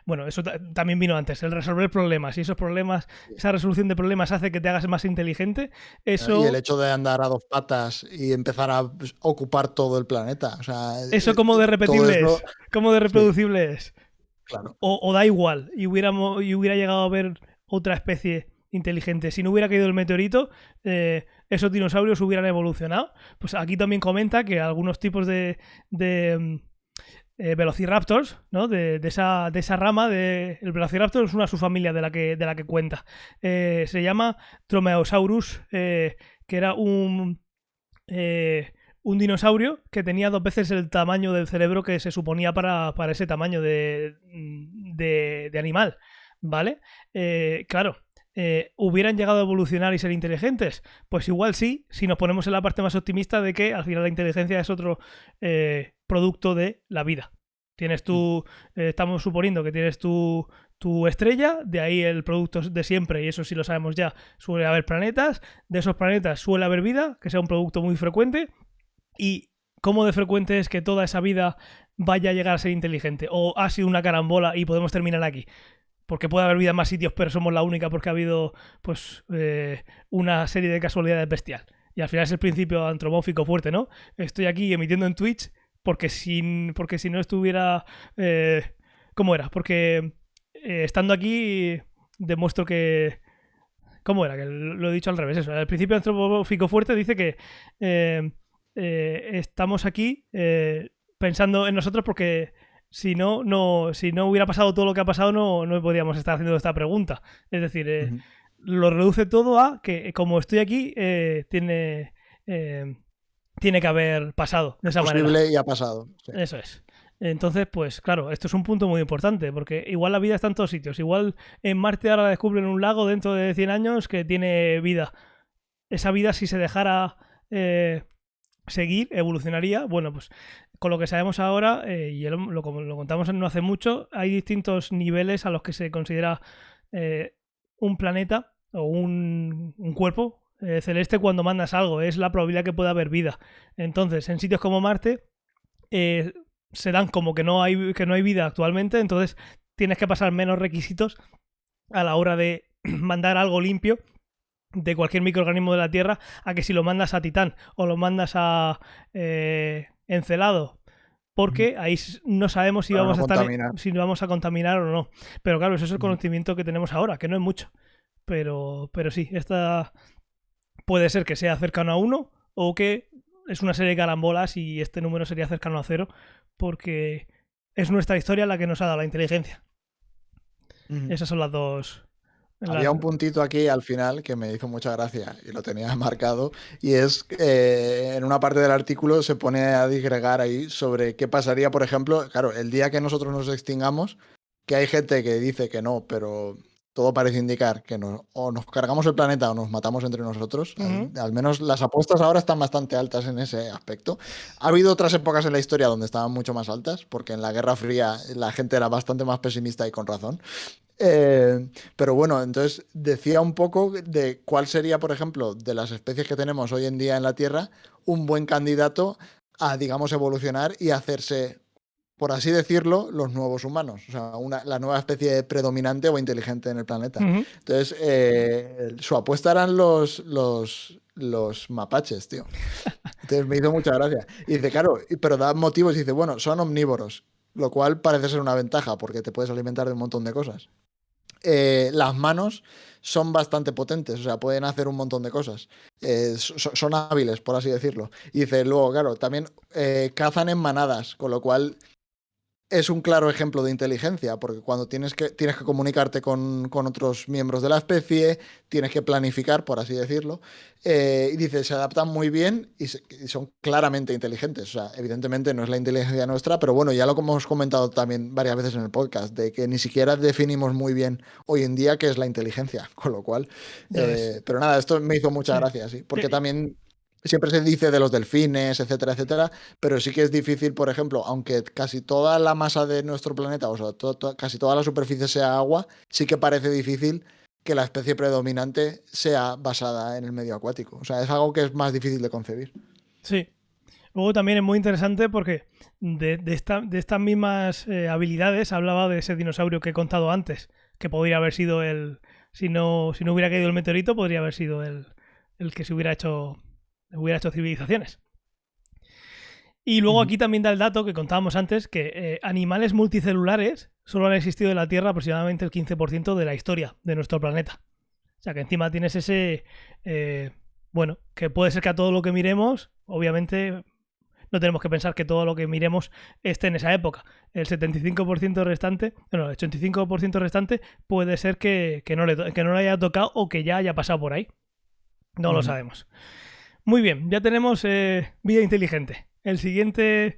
bueno, eso también vino antes, el resolver problemas, y esos problemas, esa resolución de problemas hace que te hagas más inteligente. Eso, y el hecho de andar a dos patas y empezar a ocupar todo el planeta. O sea, eso cómo de repetible es, cómo de reproducible es. Claro. O da igual, y hubiera llegado a ver otra especie inteligente. Si no hubiera caído el meteorito, esos dinosaurios hubieran evolucionado. Pues aquí también comenta que algunos tipos de velociraptors, ¿no? De esa rama, el velociraptor es una subfamilia de la que cuenta. Se llama Dromaeosaurus, que era un dinosaurio que tenía 2 veces el tamaño del cerebro que se suponía para ese tamaño de animal, ¿vale? Claro, ¿hubieran llegado a evolucionar y ser inteligentes? Pues igual sí, si nos ponemos en la parte más optimista de que al final la inteligencia es otro producto de la vida. Tienes estamos suponiendo que tienes tu estrella, de ahí el producto de siempre, y eso sí lo sabemos ya, suele haber planetas, de esos planetas suele haber vida, que sea un producto muy frecuente. ¿Y cómo de frecuente es que toda esa vida vaya a llegar a ser inteligente? ¿O ha sido una carambola y podemos terminar aquí? Porque puede haber vida en más sitios, pero somos la única porque ha habido pues una serie de casualidades bestial. Y al final es el principio antropomórfico fuerte, ¿no? Estoy aquí emitiendo en Twitch porque si no estuviera... ¿Cómo era? Porque estando aquí demuestro que... ¿Cómo era? Que lo he dicho al revés. Eso. El principio antropomórfico fuerte dice que... estamos aquí pensando en nosotros porque si no hubiera pasado todo lo que ha pasado, no podríamos estar haciendo esta pregunta. Es decir, lo reduce todo a que como estoy aquí, tiene que haber pasado de esa manera. Posible y ha pasado. Sí. Eso es. Entonces, pues claro, esto es un punto muy importante, porque igual la vida está en todos sitios. Igual en Marte ahora descubren un lago dentro de 100 años que tiene vida. Esa vida, si se dejara seguir, evolucionaría. Bueno, pues con lo que sabemos ahora, y lo contamos no hace mucho, hay distintos niveles a los que se considera un planeta o un cuerpo celeste cuando mandas algo. Es la probabilidad que pueda haber vida. Entonces, en sitios como Marte se dan como que no hay vida actualmente, entonces tienes que pasar menos requisitos a la hora de mandar algo limpio de cualquier microorganismo de la Tierra a que si lo mandas a Titán o lo mandas a Encelado, porque ahí no sabemos si Para vamos no a estar, contaminar. si vamos a contaminar o no. Pero claro, eso es el conocimiento que tenemos ahora, que no es mucho. Pero sí, esta puede ser que sea cercano a 1 o que es una serie de carambolas y este número sería cercano a 0 porque es nuestra historia la que nos ha dado la inteligencia. Esas son las dos. Había un puntito aquí al final que me hizo mucha gracia y lo tenía marcado, y es que en una parte del artículo se pone a disgregar ahí sobre qué pasaría, por ejemplo, claro, el día que nosotros nos extingamos, que hay gente que dice que no, pero todo parece indicar que o nos cargamos el planeta o nos matamos entre nosotros. Al menos las apuestas ahora están bastante altas en ese aspecto. Ha habido otras épocas en la historia donde estaban mucho más altas, porque en la Guerra Fría la gente era bastante más pesimista y con razón. Pero bueno, entonces decía un poco de cuál sería, por ejemplo, de las especies que tenemos hoy en día en la Tierra, un buen candidato a, digamos, evolucionar y hacerse, por así decirlo, los nuevos humanos. O sea, la nueva especie predominante o inteligente en el planeta. Entonces, su apuesta eran los mapaches, tío. Entonces me hizo mucha gracia. Y dice, claro, pero da motivos y dice, bueno, son omnívoros, lo cual parece ser una ventaja porque te puedes alimentar de un montón de cosas. Las manos son bastante potentes, o sea, pueden hacer un montón de cosas. Son hábiles, por así decirlo. Y dice, luego, claro, también cazan en manadas, con lo cual es un claro ejemplo de inteligencia, porque cuando tienes que comunicarte con otros miembros de la especie, tienes que planificar, por así decirlo, y dice, se adaptan muy bien y son claramente inteligentes. O sea, evidentemente no es la inteligencia nuestra, pero bueno, ya lo hemos comentado también varias veces en el podcast, de que ni siquiera definimos muy bien hoy en día qué es la inteligencia, con lo cual... pero nada, esto me hizo mucha gracia, sí, porque también... Siempre se dice de los delfines, etcétera, etcétera, pero sí que es difícil, por ejemplo, aunque casi toda la masa de nuestro planeta, o sea, casi toda la superficie sea agua, sí que parece difícil que la especie predominante sea basada en el medio acuático. O sea, es algo que es más difícil de concebir. Sí. Luego también es muy interesante porque de estas mismas habilidades hablaba de ese dinosaurio que he contado antes, que podría haber sido si no hubiera caído el meteorito, podría haber sido el que se hubiera hecho civilizaciones. Y luego aquí también da el dato que contábamos antes, que animales multicelulares solo han existido en la Tierra aproximadamente el 15% de la historia de nuestro planeta. O sea que encima tienes ese... bueno, que puede ser que a todo lo que miremos, obviamente no tenemos que pensar que todo lo que miremos esté en esa época. El 75% restante, bueno, el 85% restante puede ser que no lo haya tocado o que ya haya pasado por ahí. No lo sabemos. Muy bien, ya tenemos vida inteligente. El siguiente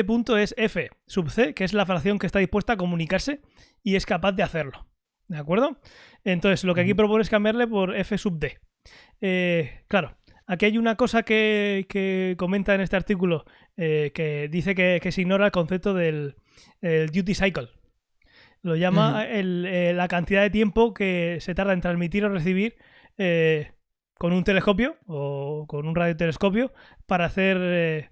punto es F sub C, que es la fracción que está dispuesta a comunicarse y es capaz de hacerlo. ¿De acuerdo? Entonces, lo que aquí propone es cambiarle por F sub D. Claro, aquí hay una cosa que comenta en este artículo que dice que se ignora el concepto del duty cycle. Lo llama la cantidad de tiempo que se tarda en transmitir o recibir con un telescopio o con un radiotelescopio para hacer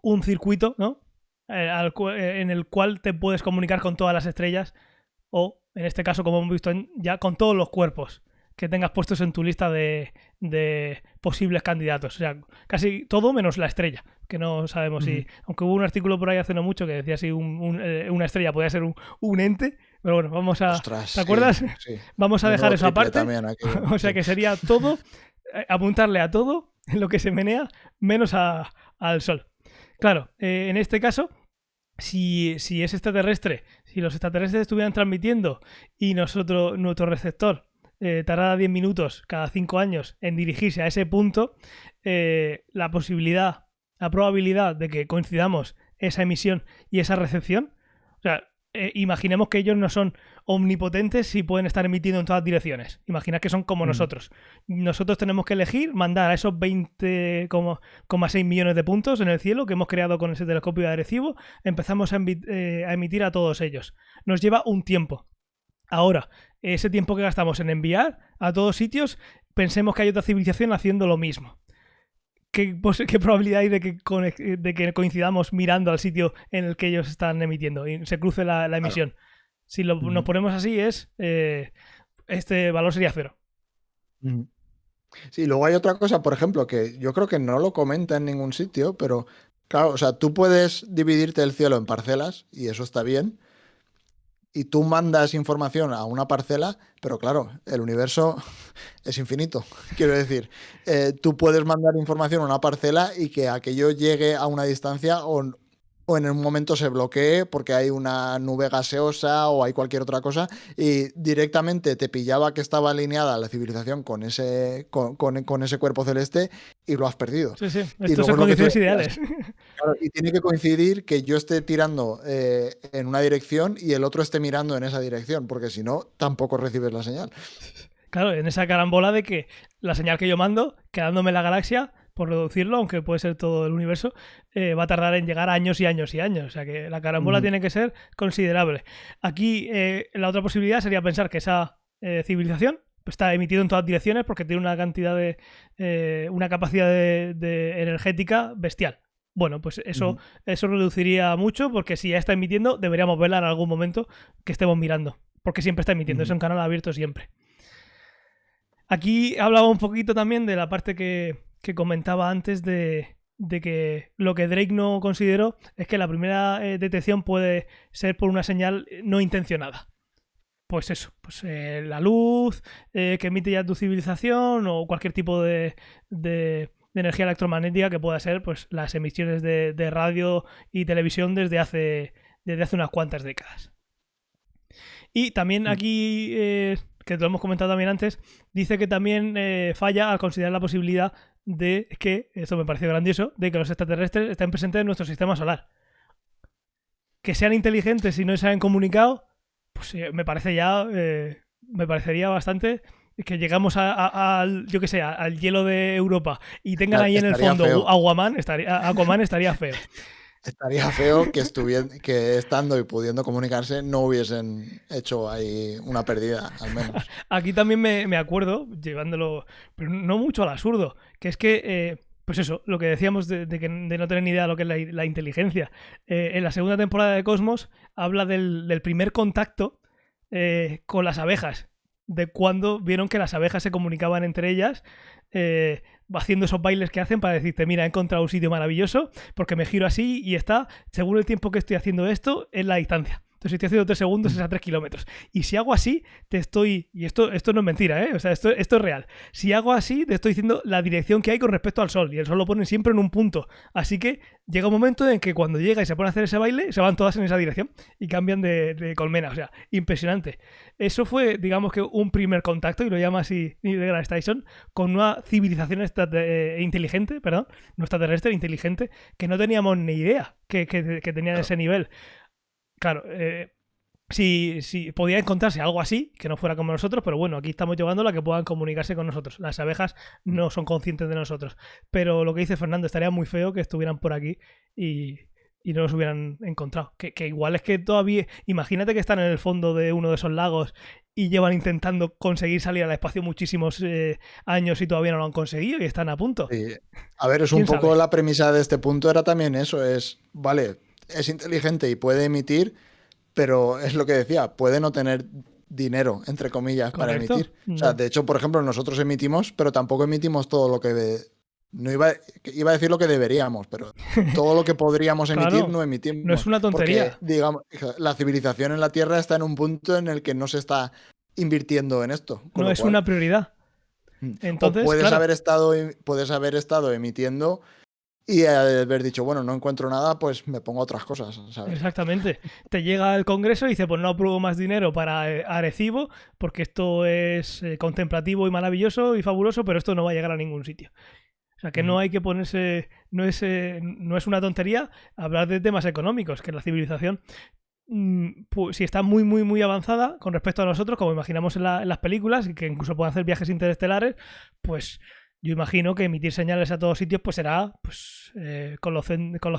un circuito, ¿no? En el cual te puedes comunicar con todas las estrellas o, en este caso, como hemos visto, ya con todos los cuerpos que tengas puestos en tu lista de posibles candidatos. O sea, casi todo menos la estrella, que no sabemos si... Aunque hubo un artículo por ahí hace no mucho que decía si una estrella podía ser un ente, pero bueno, vamos a... Ostras, ¿te acuerdas? Sí. Vamos a dejar eso aparte. Aquí, o sea que sería todo, apuntarle a todo en lo que se menea, menos al Sol. Claro, en este caso, si es extraterrestre, si los extraterrestres estuvieran transmitiendo y nuestro receptor tardara 10 minutos cada 5 años en dirigirse a ese punto, la probabilidad de que coincidamos esa emisión y esa recepción, o sea, imaginemos que ellos no son omnipotentes y pueden estar emitiendo en todas direcciones. Imaginad que son como nosotros. Nosotros tenemos que elegir mandar a esos 20,6 millones de puntos en el cielo que hemos creado con ese telescopio de Arecibo, empezamos a emitir a todos ellos. Nos lleva un tiempo. Ahora, ese tiempo que gastamos en enviar a todos sitios, pensemos que hay otra civilización haciendo lo mismo. ¿Qué probabilidad hay de que coincidamos mirando al sitio en el que ellos están emitiendo y se cruce la emisión? Claro. Si nos ponemos así, este valor sería 0. Mm. Sí, luego hay otra cosa, por ejemplo, que yo creo que no lo comenta en ningún sitio, pero claro, o sea, tú puedes dividirte el cielo en parcelas y eso está bien, y tú mandas información a una parcela, pero claro, el universo es infinito. Quiero decir, tú puedes mandar información a una parcela y que aquello llegue a una distancia o en un momento se bloquee porque hay una nube gaseosa o hay cualquier otra cosa y directamente te pillaba que estaba alineada la civilización con con ese cuerpo celeste y lo has perdido. Sí, sí, Y estos luego son es lo que tú condiciones decías. ideales. Claro, y tiene que coincidir que yo esté tirando en una dirección y el otro esté mirando en esa dirección, porque si no, tampoco recibes la señal. Claro, en esa carambola de que la señal que yo mando, quedándome en la galaxia, por reducirlo, aunque puede ser todo el universo, va a tardar en llegar años y años y años. O sea que la carambola Ujú, tiene que ser considerable. Aquí la otra posibilidad sería pensar que esa civilización está emitido en todas direcciones porque tiene una cantidad de. Una capacidad de energética bestial. Bueno, pues eso, ujú, eso reduciría mucho porque si ya está emitiendo, deberíamos verla en algún momento que estemos mirando. Porque siempre está emitiendo, es ujú. un canal abierto siempre. Aquí hablaba un poquito también de la parte que comentaba antes de que lo que Drake no consideró es que la primera detección puede ser por una señal no intencionada. Pues eso, pues la luz que emite ya tu civilización o cualquier tipo de energía electromagnética que pueda ser pues las emisiones de radio y televisión desde hace unas cuantas décadas. Y también Mm. aquí, que te lo hemos comentado también antes, dice que también falla al considerar la posibilidad de que, esto me pareció grandioso, de que los extraterrestres estén presentes en nuestro sistema solar. Que sean inteligentes y no se hayan comunicado, pues me parece ya, me parecería bastante que llegamos al, yo que sé, al hielo de Europa y tengan ahí en el Estaría fondo feo. Aquaman estaría feo. Estaría feo que que estando y pudiendo comunicarse no hubiesen hecho ahí una pérdida, al menos. Aquí también me acuerdo, llevándolo, pero no mucho al absurdo, que es que, pues eso, lo que decíamos de no tener ni idea de lo que es la inteligencia. En la segunda temporada de Cosmos habla del primer contacto con las abejas, de cuando vieron que las abejas se comunicaban entre ellas, haciendo esos bailes que hacen para decirte, mira, he encontrado un sitio maravilloso, porque me giro así y está, según el tiempo que estoy haciendo esto, es la distancia. Entonces, si estoy haciendo 3 segundos, es a 3 kilómetros. Y si hago así, te estoy. Y esto no es mentira, ¿eh? O sea, esto es real. Si hago así, te estoy diciendo la dirección que hay con respecto al sol. Y el sol lo ponen siempre en un punto. Así que llega un momento en que cuando llega y se pone a hacer ese baile, se van todas en esa dirección y cambian de colmena. O sea, impresionante. Eso fue, digamos que un primer contacto, y lo llama así Neil deGrasse Tyson, con una civilización inteligente, perdón, no extraterrestre, inteligente, que no teníamos ni idea que tenían Claro. ese nivel. Claro, si podía encontrarse algo así, que no fuera como nosotros, pero bueno, aquí estamos llevando a que puedan comunicarse con nosotros. Las abejas no son conscientes de nosotros. Pero lo que dice Fernando, estaría muy feo que estuvieran por aquí y, y no los hubieran encontrado. Que igual es que todavía, imagínate que están en el fondo de uno de esos lagos y llevan intentando conseguir salir al espacio muchísimos años y todavía no lo han conseguido y están a punto. Sí. A ver, es un ¿Quién poco sabe? la premisa de este punto, era también eso, es, vale, es inteligente y puede emitir, pero es lo que decía, puede no tener dinero, entre comillas, para ¿Correcto? emitir. O sea, No. de hecho, por ejemplo, nosotros emitimos, pero tampoco emitimos todo lo que... No iba a decir lo que deberíamos, pero todo lo que podríamos emitir Claro, no no es emitimos, una porque, tontería. digamos, la civilización en la Tierra está en un punto en el que no se está invirtiendo en esto, con No lo es cual... una prioridad. O Entonces, claro, puedes haber estado emitiendo y haber dicho, bueno, no encuentro nada, pues me pongo a otras cosas, ¿sabes? exactamente. Te llega al Congreso y dice, pues no apruebo más dinero para Arecibo, porque esto es contemplativo y maravilloso y fabuloso, pero esto no va a llegar a ningún sitio. O sea que no Ujú. hay que ponerse, no es una tontería hablar de temas económicos, que la civilización, pues, si está muy, muy, muy avanzada con respecto a nosotros, como imaginamos en las películas, y que incluso pueden hacer viajes interestelares, pues yo imagino que emitir señales a todos sitios pues será pues, con los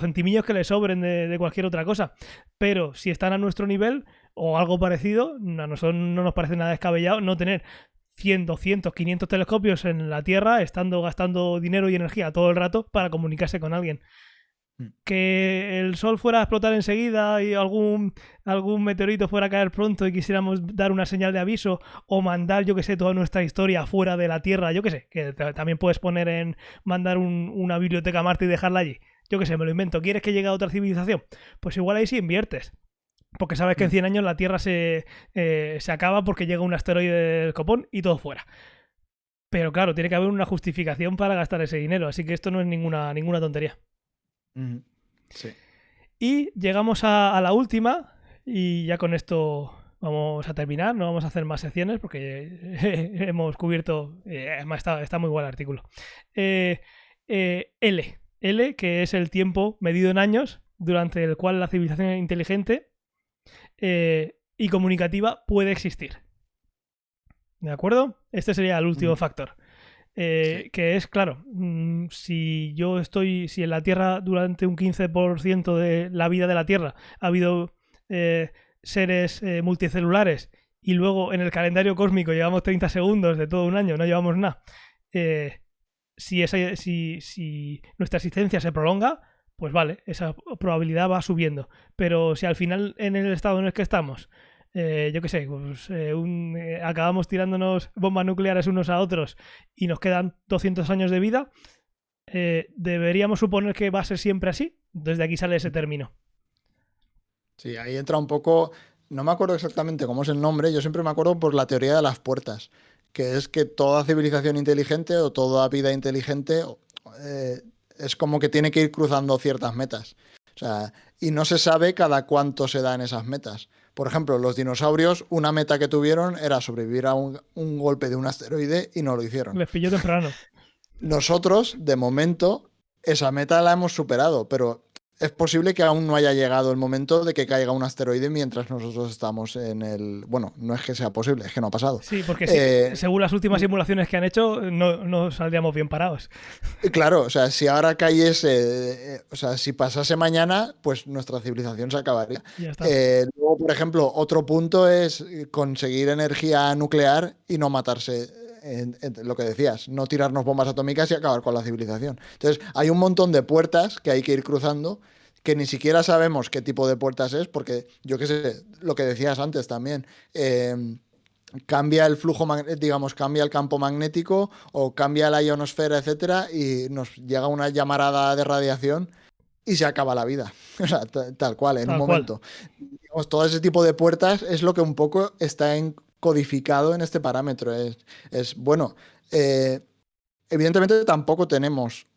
centimillos que les sobren de cualquier otra cosa. Pero si están a nuestro nivel o algo parecido, a nosotros no nos parece nada descabellado no tener 100, 200, 500 telescopios en la Tierra, estando gastando dinero y energía todo el rato para comunicarse con alguien. Mm. Que el Sol fuera a explotar enseguida y algún meteorito fuera a caer pronto y quisiéramos dar una señal de aviso o mandar, yo que sé, toda nuestra historia fuera de la Tierra, yo que sé, que también puedes poner en mandar una biblioteca a Marte y dejarla allí. Yo que sé, me lo invento. ¿Quieres que llegue a otra civilización? Pues igual ahí sí inviertes. Porque sabes que en 100 años la Tierra se acaba porque llega un asteroide del copón y todo fuera. Pero claro, tiene que haber una justificación para gastar ese dinero, así que esto no es ninguna tontería. Sí. Y llegamos a la última, y ya con esto vamos a terminar, no vamos a hacer más secciones porque hemos cubierto, además está muy buen el artículo. L, que es el tiempo medido en años durante el cual la civilización inteligente y comunicativa puede existir. ¿De acuerdo? Este sería el último factor. Sí. Que es, claro, si en la Tierra durante un 15% de la vida de la Tierra ha habido seres multicelulares y luego en el calendario cósmico llevamos 30 segundos de todo un año, no llevamos nada, si nuestra existencia se prolonga, pues vale, esa probabilidad va subiendo. Pero si al final en el estado en el que estamos yo qué sé, pues, acabamos tirándonos bombas nucleares unos a otros y nos quedan 200 años de vida, deberíamos suponer que va a ser siempre así. Desde aquí sale ese término. Sí, ahí entra un poco, no me acuerdo exactamente cómo es el nombre, yo siempre me acuerdo por la teoría de las puertas, que es que toda civilización inteligente o toda vida inteligente eh, es como que tiene que ir cruzando ciertas metas. O sea, y no se sabe cada cuánto se dan esas metas. Por ejemplo, los dinosaurios, una meta que tuvieron era sobrevivir a un golpe de un asteroide y no lo hicieron. Les pilló temprano. Nosotros, de momento, esa meta la hemos superado, pero es posible que aún no haya llegado el momento de que caiga un asteroide mientras nosotros estamos en el... Bueno, no es que sea posible, es que no ha pasado. Sí, porque sí, según las últimas simulaciones que han hecho, no saldríamos bien parados. Claro, o sea, si ahora cayese, o sea, si pasase mañana, pues nuestra civilización se acabaría. Y ya está. Luego, por ejemplo, otro punto es conseguir energía nuclear y no matarse, lo que decías, no tirarnos bombas atómicas y acabar con la civilización. Entonces, hay un montón de puertas que hay que ir cruzando que ni siquiera sabemos qué tipo de puertas es, porque yo qué sé, lo que decías antes también. Cambia el flujo, digamos, cambia el campo magnético o cambia la ionosfera, etcétera, y nos llega una llamarada de radiación y se acaba la vida. O sea, tal cual, en un Tal cual. momento. Digamos, todo ese tipo de puertas es lo que un poco está codificado en este parámetro. Bueno, eh, evidentemente tampoco tenemos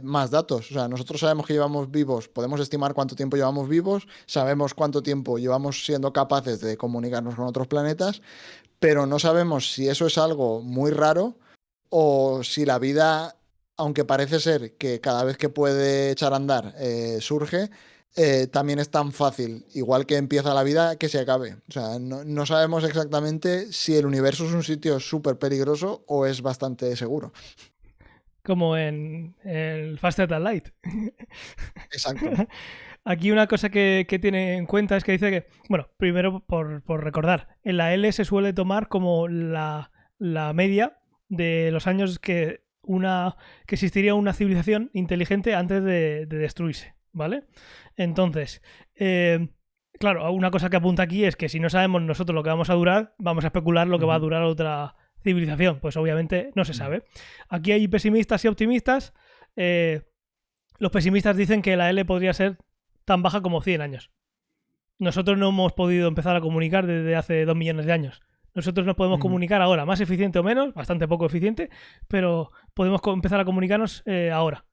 más datos. O sea, nosotros sabemos que llevamos vivos, podemos estimar cuánto tiempo llevamos vivos, sabemos cuánto tiempo llevamos siendo capaces de comunicarnos con otros planetas, pero no sabemos si eso es algo muy raro o si la vida, aunque parece ser que cada vez que puede echar a andar surge, también es tan fácil, igual que empieza la vida, que se acabe. O sea, no sabemos exactamente si el universo es un sitio súper peligroso o es bastante seguro. Como en el Faster Than Light. Exacto. Aquí una cosa que tiene en cuenta es que dice que, bueno, primero por recordar, en la L se suele tomar como la media de los años que existiría una civilización inteligente antes de destruirse, ¿vale? Entonces, claro, una cosa que apunta aquí es que si no sabemos nosotros lo que vamos a durar, vamos a especular lo que va a durar otra civilización. Pues obviamente no se sabe. Aquí hay pesimistas y optimistas. Los pesimistas dicen que la L podría ser tan baja como 100 años. Nosotros no hemos podido empezar a comunicar desde hace 2 millones de años. Nosotros nos podemos comunicar ahora, más eficiente o menos, bastante poco eficiente, pero podemos empezar a comunicarnos ahora,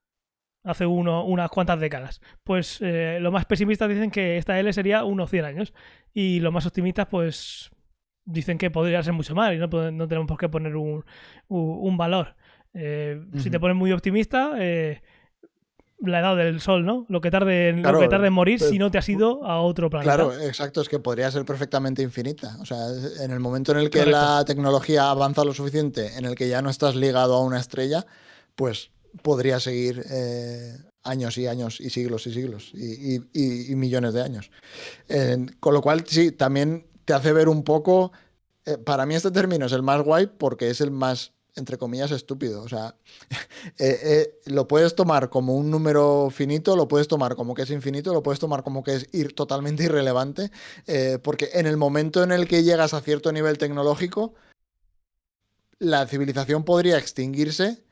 hace unas cuantas décadas. Pues los más pesimistas dicen que esta L sería unos 100 años y los más optimistas pues dicen que podría ser mucho más y no tenemos por qué poner un valor. Si te pones muy optimista, la edad del sol, ¿no? Lo que tarde Claro, en morir si no te has ido a otro planeta. claro, exacto, es que podría ser perfectamente infinita. O sea, en el momento en el que Correcto. la tecnología avanza lo suficiente, en el que ya no estás ligado a una estrella, pues podría seguir años y años y siglos y millones de años. Con lo cual, sí, también te hace ver un poco. Para mí este término es el más guay porque es el más entre comillas, estúpido. O sea, lo puedes tomar como un número finito, lo puedes tomar como que es infinito, lo puedes tomar como que es totalmente irrelevante, porque en el momento en el que llegas a cierto nivel tecnológico, la civilización podría extinguirse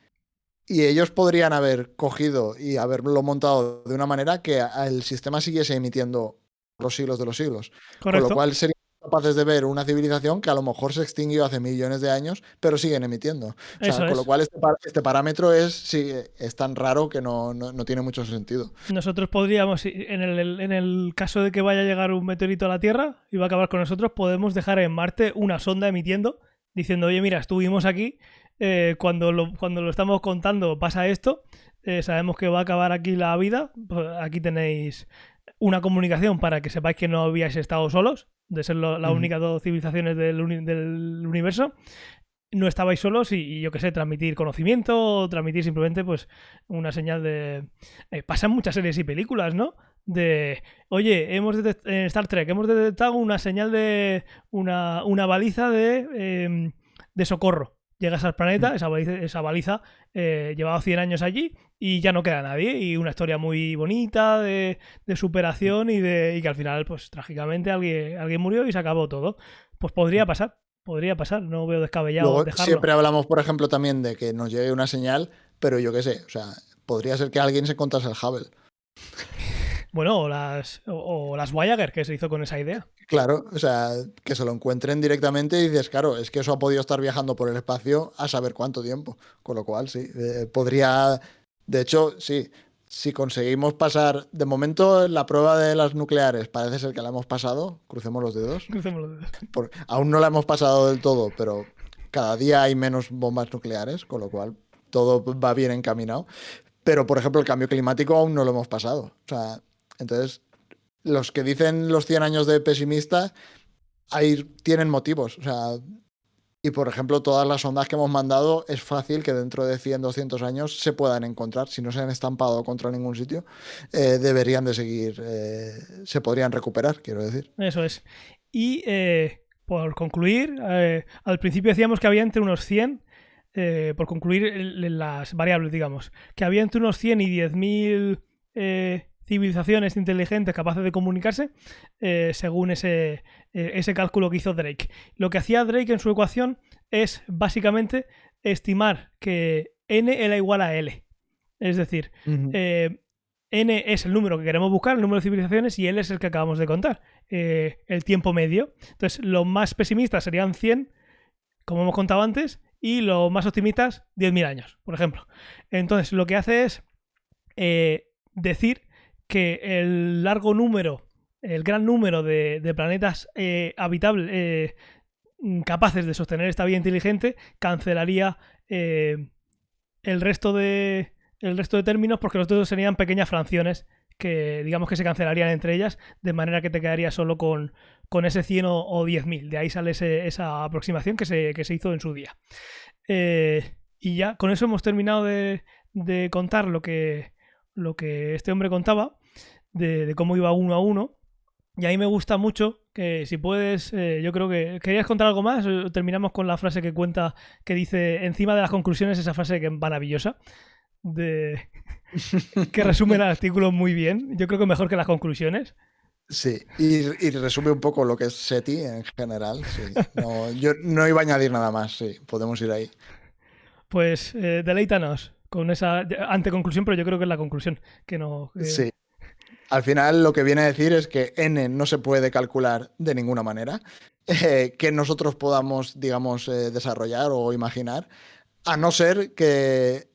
y ellos podrían haber cogido y haberlo montado de una manera que el sistema siguiese emitiendo los siglos de los siglos. Con lo Correcto. cual serían capaces de ver una civilización que a lo mejor se extinguió hace millones de años, pero siguen emitiendo. O sea, Eso con lo es. cual este parámetro es, sí, es tan raro que no tiene mucho sentido. Nosotros podríamos, en el caso de que vaya a llegar un meteorito a la Tierra y va a acabar con nosotros, podemos dejar en Marte una sonda emitiendo, diciendo, oye, mira, estuvimos aquí, cuando lo estamos contando pasa esto, sabemos que va a acabar aquí la vida, pues aquí tenéis una comunicación para que sepáis que no habíais estado solos, de ser las Ujú. únicas dos civilizaciones del universo, no estabais solos y yo qué sé, transmitir conocimiento o transmitir simplemente pues una señal de... pasan muchas series y películas, ¿no? De, oye, en Star Trek hemos detectado una señal de una baliza de socorro. Llegas al planeta, esa baliza llevaba 100 años allí y ya no queda nadie. Y una historia muy bonita de superación y que al final, pues trágicamente alguien murió y se acabó todo. Pues podría pasar, no veo descabellado Luego dejarlo. siempre hablamos, por ejemplo, también de que nos llegue una señal, pero yo qué sé, o sea, podría ser que alguien se encontrase el Hubble. Bueno, o las Voyager, que se hizo con esa idea. Claro, o sea, que se lo encuentren directamente y dices, claro, es que eso ha podido estar viajando por el espacio a saber cuánto tiempo. Con lo cual, sí, podría, de hecho, sí, si conseguimos pasar, de momento la prueba de las nucleares parece ser que la hemos pasado, crucemos los dedos, Crucemos los dedos. aún no la hemos pasado del todo, pero cada día hay menos bombas nucleares, con lo cual todo va bien encaminado. Pero, por ejemplo, el cambio climático aún no lo hemos pasado. O sea, entonces, los que dicen los 100 años de pesimista ahí tienen motivos. O sea, y por ejemplo, todas las ondas que hemos mandado es fácil que dentro de 100 200 años se puedan encontrar. Si no se han estampado contra ningún sitio, deberían de seguir, se podrían recuperar, quiero decir. Eso es. Y por concluir, al principio decíamos que había entre unos 100, por concluir las variables, digamos, que había entre unos 100 y 10.000 civilizaciones inteligentes capaces de comunicarse, según ese cálculo que hizo Drake. Lo que hacía Drake en su ecuación es básicamente estimar que n era igual a L. Es decir, Ujú. n es el número que queremos buscar, el número de civilizaciones, y L es el que acabamos de contar, el tiempo medio. Entonces, los más pesimistas serían 100, como hemos contado antes, y los más optimistas 10.000 años, por ejemplo. Entonces, lo que hace es decir que el gran número de planetas habitables, capaces de sostener esta vida inteligente, cancelaría el resto de términos, porque los otros serían pequeñas fracciones que digamos que se cancelarían entre ellas, de manera que te quedarías solo con ese 100 o 10.000. De ahí sale esa aproximación que se hizo en su día. Y ya con eso hemos terminado de contar lo que este hombre contaba, de cómo iba uno a uno. Y ahí me gusta mucho que si puedes, yo creo que... ¿Querías contar algo más? Terminamos con la frase que cuenta, que dice encima de las conclusiones, esa frase que es maravillosa, de que resume el artículo muy bien. Yo creo que mejor que las conclusiones. Sí, y resume un poco lo que es SETI en general. Sí. No, yo no iba a añadir nada más, sí, podemos ir ahí. Pues deleítanos con esa anteconclusión, pero yo creo que es la conclusión. Que no. Sí. Al final lo que viene a decir es que n no se puede calcular de ninguna manera, que nosotros podamos, digamos, desarrollar o imaginar, a no ser que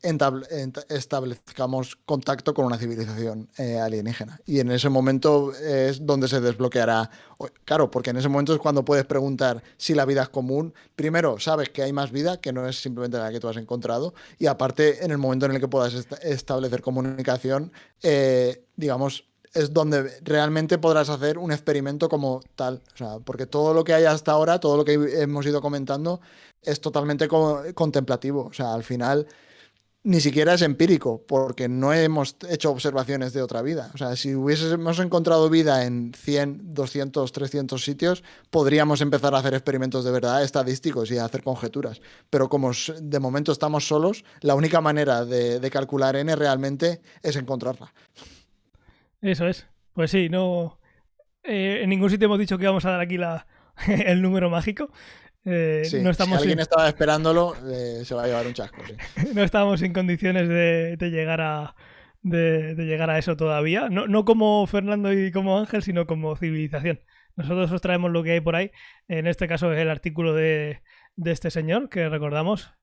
establezcamos contacto con una civilización alienígena. Y en ese momento es donde se desbloqueará. Claro, porque en ese momento es cuando puedes preguntar si la vida es común. Primero, sabes que hay más vida, que no es simplemente la que tú has encontrado. Y aparte, en el momento en el que puedas establecer comunicación, digamos, es donde realmente podrás hacer un experimento como tal. O sea, porque todo lo que hay hasta ahora, todo lo que hemos ido comentando, es totalmente contemplativo. O sea, al final ni siquiera es empírico, porque no hemos hecho observaciones de otra vida. O sea, si hubiésemos encontrado vida en 100, 200, 300 sitios, podríamos empezar a hacer experimentos de verdad estadísticos y a hacer conjeturas. Pero como de momento estamos solos, la única manera de calcular n realmente es encontrarla. Eso es. Pues sí, no. En ningún sitio hemos dicho que vamos a dar aquí el número mágico. Sí, No si estamos alguien estaba esperándolo, se va a llevar un chasco. Sí. no estábamos en condiciones de llegar de llegar a eso todavía. No como Fernando y como Ángel, sino como civilización. Nosotros os traemos lo que hay por ahí. En este caso es el artículo de este señor, que recordamos,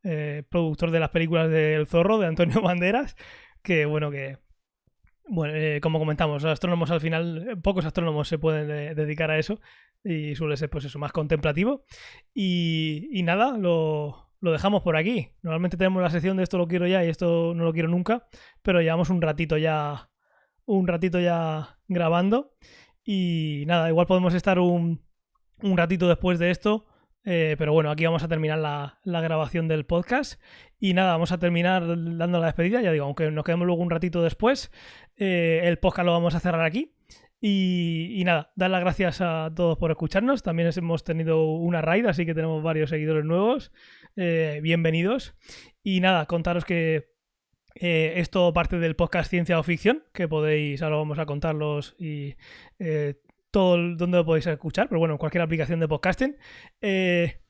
productor de las películas del Zorro, de Antonio Banderas, que bueno, como comentamos, los astrónomos al final, pocos astrónomos se pueden dedicar a eso y suele ser pues eso, más contemplativo. Y nada, lo dejamos por aquí. Normalmente tenemos la sección de esto lo quiero ya y esto no lo quiero nunca, pero llevamos un ratito ya grabando y nada, igual podemos estar un ratito después de esto, pero bueno, aquí vamos a terminar la grabación del podcast y nada, vamos a terminar dando la despedida, ya digo, aunque nos quedemos luego un ratito después, el podcast lo vamos a cerrar aquí. Y nada, dar las gracias a todos por escucharnos. También hemos tenido una raid, así que tenemos varios seguidores nuevos. Bienvenidos. Y nada, contaros que esto parte del podcast Ciencia o Ficción, que podéis, ahora vamos a contarlos y todo donde lo podéis escuchar, pero bueno, en cualquier aplicación de podcasting.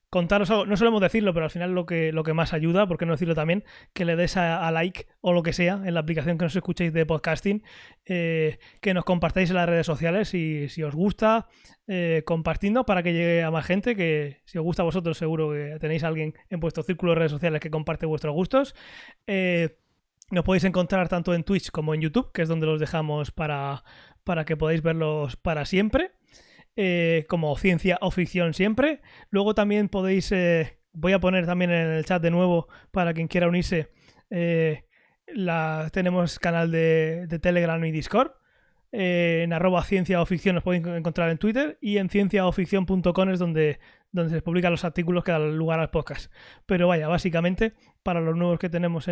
Contaros algo, no solemos decirlo, pero al final lo que más ayuda, por qué no decirlo también, que le des a like o lo que sea en la aplicación que nos escuchéis de podcasting, que nos compartáis en las redes sociales si os gusta, compartiendo para que llegue a más gente, que si os gusta a vosotros seguro que tenéis a alguien en vuestro círculo de redes sociales que comparte vuestros gustos. Nos podéis encontrar tanto en Twitch como en YouTube, que es donde los dejamos para que podáis verlos para siempre. Como Ciencia o Ficción siempre. Luego también podéis, voy a poner también en el chat de nuevo para quien quiera unirse, tenemos canal de Telegram y Discord. En @ciencia o ficción nos podéis encontrar en Twitter y en cienciaoficción.com es donde se publican los artículos que dan lugar al podcast. Pero vaya, básicamente, para los nuevos que tenemos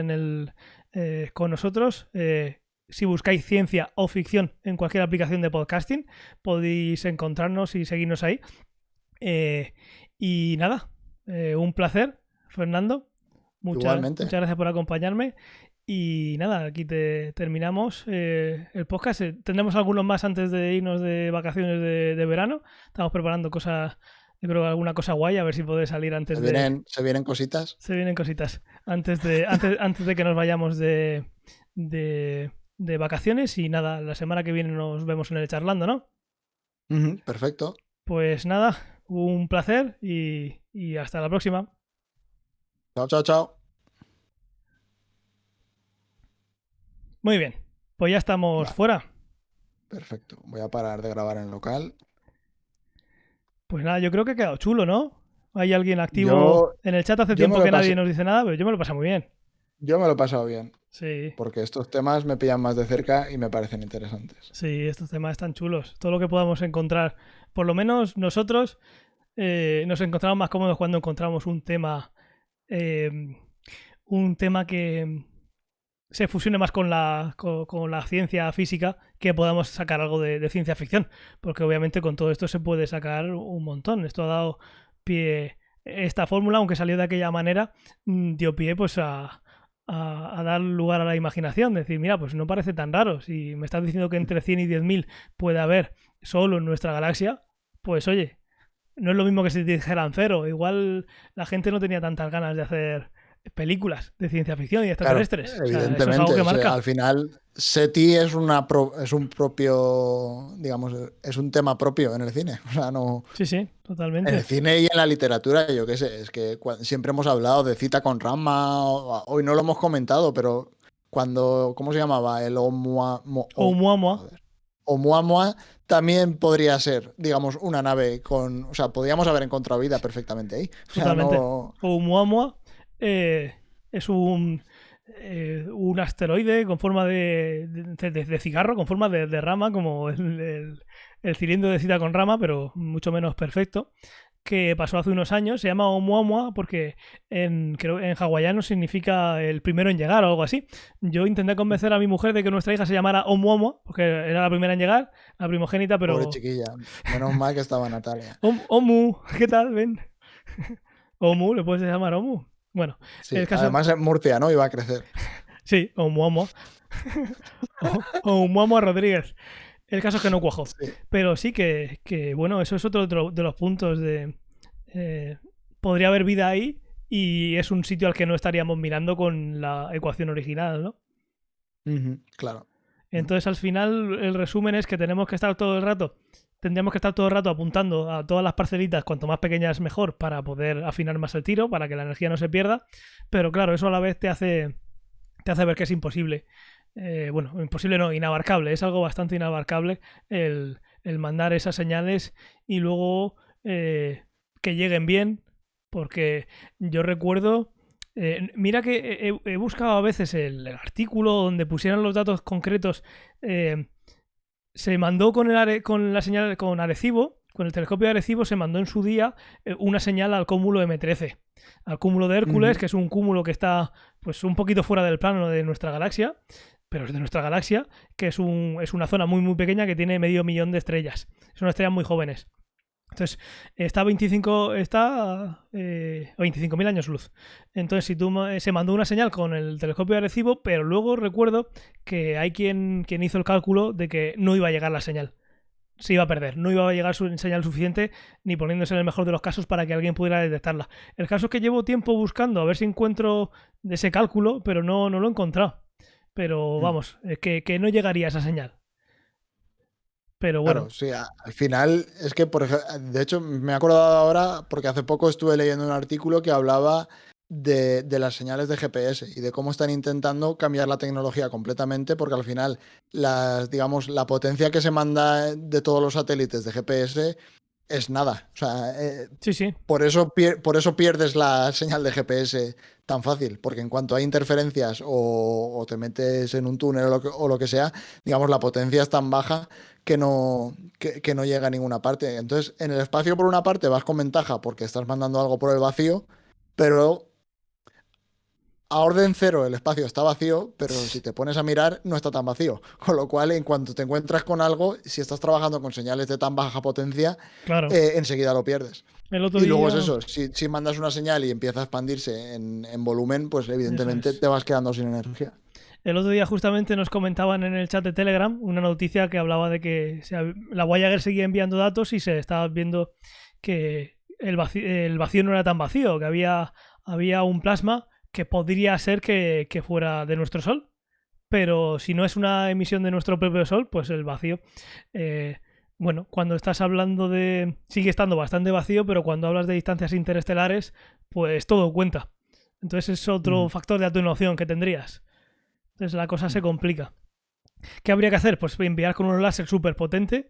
con nosotros, si buscáis ciencia o ficción en cualquier aplicación de podcasting, podéis encontrarnos y seguirnos ahí. Y nada, un placer, Fernando. Muchas gracias por acompañarme. Y nada, aquí terminamos el podcast. Tendremos algunos más antes de irnos de vacaciones de verano. Estamos preparando cosas, yo creo que alguna cosa guay, a ver si puede salir antes ¿Se vienen cositas? Se vienen cositas. Antes de que nos vayamos de vacaciones y nada, la semana que viene nos vemos en el charlando, ¿no? Perfecto. Pues nada, un placer y hasta la próxima. Chao, chao, chao. Muy bien, pues ya estamos fuera. Perfecto, voy a parar de grabar en el local. Pues nada, yo creo que ha quedado chulo, ¿no? Hay alguien activo en el chat, hace tiempo que nadie nos dice nada, pero yo me lo he pasado muy bien. Yo me lo he pasado bien. Sí. Porque estos temas me pillan más de cerca y me parecen interesantes. Sí, estos temas están chulos. Todo lo que podamos encontrar, por lo menos nosotros nos encontramos más cómodos cuando encontramos un tema que se fusione más con la ciencia física, que podamos sacar algo de ciencia ficción. Porque obviamente con todo esto se puede sacar un montón. Esto ha dado pie, esta fórmula, aunque salió de aquella manera, dio pie pues a dar lugar a la imaginación, decir, mira, pues no parece tan raro, si me estás diciendo que entre 100 y 10.000 puede haber solo en nuestra galaxia, pues oye, no es lo mismo que si te dijeran cero, igual la gente no tenía tantas ganas de hacer películas de ciencia ficción y extraterrestres. Claro, evidentemente, eso es algo que marca. Al final SETI es un propio, digamos, es un tema propio en el cine. O sea, no. Sí, totalmente. En el cine y en la literatura, yo qué sé, es que siempre hemos hablado de Cita con Rama, hoy no lo hemos comentado, pero cuando, ¿cómo se llamaba? El Oumuamua. Oumuamua también podría ser, digamos, una nave con, o sea, podríamos haber encontrado vida perfectamente ahí. Totalmente. Oumuamua es un asteroide con forma de cigarro, con forma de rama, como el cilindro de Cita con Rama, pero mucho menos perfecto. que pasó hace unos años. Se llama Oumuamua porque creo en hawaiano significa el primero en llegar o algo así. Yo intenté convencer a mi mujer de que nuestra hija se llamara Oumuamua porque era la primera en llegar, la primogénita, pero... Pobre chiquilla. Menos mal que estaba Natalia. Omu, ¿qué tal? Ven. Omu, ¿le puedes llamar Omu? Bueno, Sí, el caso... además en Murcia, ¿no? Iba a crecer. Sí, Oumuamua. Oumuamua Rodríguez. El caso es que no cuajó. Sí. Pero sí bueno, eso es otro de los puntos de... podría haber vida ahí y es un sitio al que no estaríamos mirando con la ecuación original, ¿no? Claro. Entonces, al final, el resumen es que tendríamos que estar todo el rato apuntando a todas las parcelitas, cuanto más pequeñas mejor, para poder afinar más el tiro, para que la energía no se pierda. Pero claro, eso a la vez te hace ver que es imposible. Bueno, imposible no, inabarcable. Es algo bastante inabarcable el mandar esas señales y luego que lleguen bien, porque yo recuerdo... mira que he buscado a veces el artículo donde pusieran los datos concretos. Se mandó con la señal con Arecibo, con el telescopio de Arecibo, se mandó en su día una señal al cúmulo M13, al cúmulo de Hércules, que es un cúmulo que está pues un poquito fuera del plano de nuestra galaxia, pero es de nuestra galaxia, que es una zona muy muy pequeña que tiene medio millón de estrellas. Son estrellas muy jóvenes. Entonces, está a 25.000 años luz. Entonces, se mandó una señal con el telescopio de Arecibo, pero luego recuerdo que hay quien hizo el cálculo de que no iba a llegar la señal. Se iba a perder. No iba a llegar su señal suficiente, ni poniéndose en el mejor de los casos para que alguien pudiera detectarla. El caso es que llevo tiempo buscando a ver si encuentro ese cálculo, pero no lo he encontrado. Pero vamos, que no llegaría esa señal. Pero bueno. Claro, sí, al final es que, por ejemplo, de hecho me he acordado ahora porque hace poco estuve leyendo un artículo que hablaba de las señales de GPS y de cómo están intentando cambiar la tecnología completamente porque al final digamos, la potencia que se manda de todos los satélites de GPS es nada. O sea, sí. Por eso pierdes la señal de GPS tan fácil, porque en cuanto hay interferencias o te metes en un túnel o lo que sea, digamos, la potencia es tan baja que no llega a ninguna parte. Entonces, en el espacio, por una parte, vas con ventaja porque estás mandando algo por el vacío, pero a orden cero el espacio está vacío, pero si te pones a mirar no está tan vacío. Con lo cual, en cuanto te encuentras con algo, si estás trabajando con señales de tan baja potencia, claro. Enseguida lo pierdes. Y luego es eso, si mandas una señal y empieza a expandirse en volumen, pues evidentemente te vas quedando sin energía. El otro día justamente nos comentaban en el chat de Telegram una noticia que hablaba de que la Voyager seguía enviando datos y se estaba viendo que el vacío no era tan vacío, que había un plasma que podría ser que fuera de nuestro Sol, pero si no es una emisión de nuestro propio Sol, pues el vacío... bueno, cuando estás hablando sigue estando bastante vacío, pero cuando hablas de distancias interestelares, pues todo cuenta. Entonces es otro factor de atenuación que tendrías. Entonces la cosa se complica. ¿Qué habría que hacer? Pues enviar con unos láser superpotentes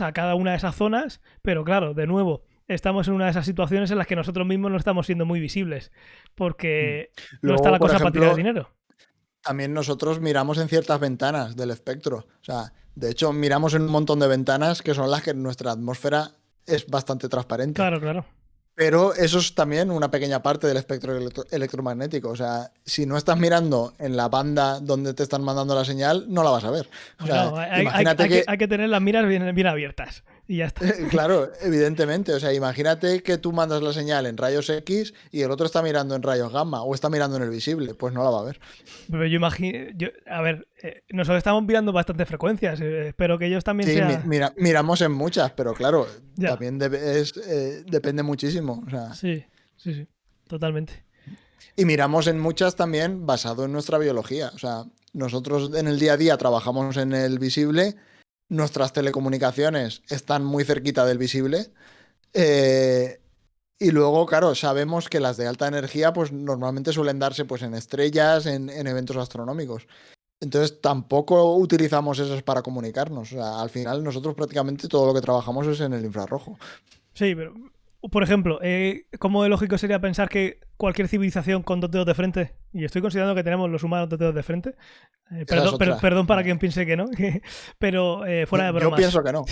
a cada una de esas zonas, pero claro, de nuevo, estamos en una de esas situaciones en las que nosotros mismos no estamos siendo muy visibles, porque no está la cosa para tirar dinero. También nosotros miramos en ciertas ventanas del espectro. O sea, de hecho, miramos en un montón de ventanas que son las que nuestra atmósfera es bastante transparente. Claro. Pero eso es también una pequeña parte del espectro electromagnético. O sea, si no estás mirando en la banda donde te están mandando la señal, no la vas a ver. O sea, imagínate hay que tener las miras bien abiertas. Y ya está. Claro, evidentemente. O sea, imagínate que tú mandas la señal en rayos X y el otro está mirando en rayos gamma o está mirando en el visible. Pues no la va a ver. Pero yo imagino... a ver, nosotros estamos mirando bastantes frecuencias. Espero que ellos también sean... miramos en muchas, pero claro, también depende muchísimo. O sea. Sí. Totalmente. Y miramos en muchas también basado en nuestra biología. O sea, nosotros en el día a día trabajamos en el visible... Nuestras telecomunicaciones están muy cerquita del visible. Y luego, claro, sabemos que las de alta energía pues normalmente suelen darse pues, en estrellas, en eventos astronómicos. Entonces tampoco utilizamos esas para comunicarnos. O sea, al final nosotros prácticamente todo lo que trabajamos es en el infrarrojo. Sí, pero... Por ejemplo, ¿cómo de lógico sería pensar que cualquier civilización con dos dedos de frente, y estoy considerando que tenemos los humanos dos dedos de frente, perdón para quien piense que no, pero fuera de bromas. Yo pienso que no.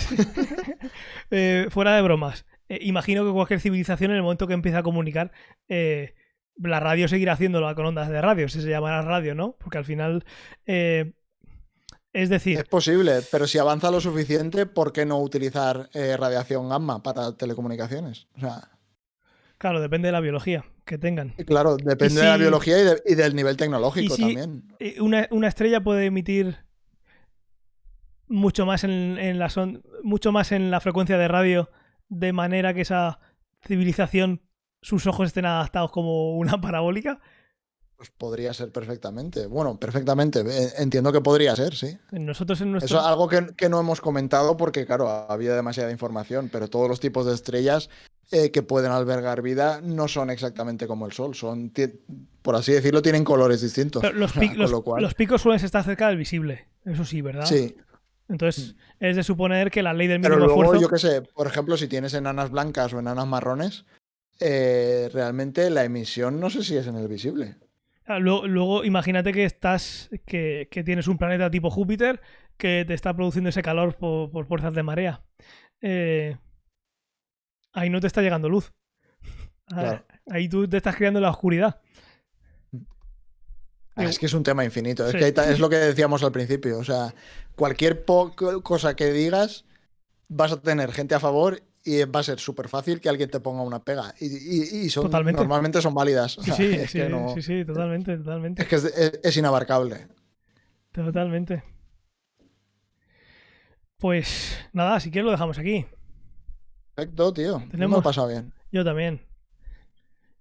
Fuera de bromas. imagino que cualquier civilización en el momento que empieza a comunicar, la radio seguirá haciéndolo con ondas de radio, si se llamará radio, ¿no? Porque al final, es decir... Es posible, pero si avanza lo suficiente, ¿por qué no utilizar radiación gamma para telecomunicaciones? O sea, Claro, depende de la biología que tengan. claro, depende de la biología y del nivel Y tecnológico si también. una estrella puede emitir mucho más mucho más en la frecuencia de radio, de manera que esa civilización, sus ojos estén adaptados como una parabólica. Pues podría ser perfectamente. Bueno, perfectamente. Entiendo que podría ser, sí. Nosotros en Eso nuestro... es algo que no hemos comentado porque, claro, había demasiada información, pero todos los tipos de estrellas que pueden albergar vida no son exactamente como el Sol. Por así decirlo, tienen colores distintos. Pero Con lo cual, los picos suelen estar cerca del visible, eso sí, ¿verdad? sí. Entonces, es de suponer que la ley del Pero mínimo luego, esfuerzo... yo qué sé, por ejemplo, si tienes enanas blancas o enanas marrones, realmente la emisión no sé si es en el visible. Luego, imagínate que tienes un planeta tipo Júpiter que te está produciendo ese calor por fuerzas de marea. Ahí no te está llegando luz. Claro. Ahí tú te estás creando la oscuridad. Es que es un tema infinito. Sí. Es que es lo que decíamos al principio. O sea, cualquier cosa que digas, vas a tener gente a favor y va a ser súper fácil que alguien te ponga una pega. Y Totalmente. normalmente son válidas. O sea, Sí, es que no, sí, totalmente, totalmente. es que es inabarcable. Totalmente. Pues nada, si quieres lo dejamos aquí. Perfecto, tío. Yo me Tenemos... lo he pasado bien. Yo también.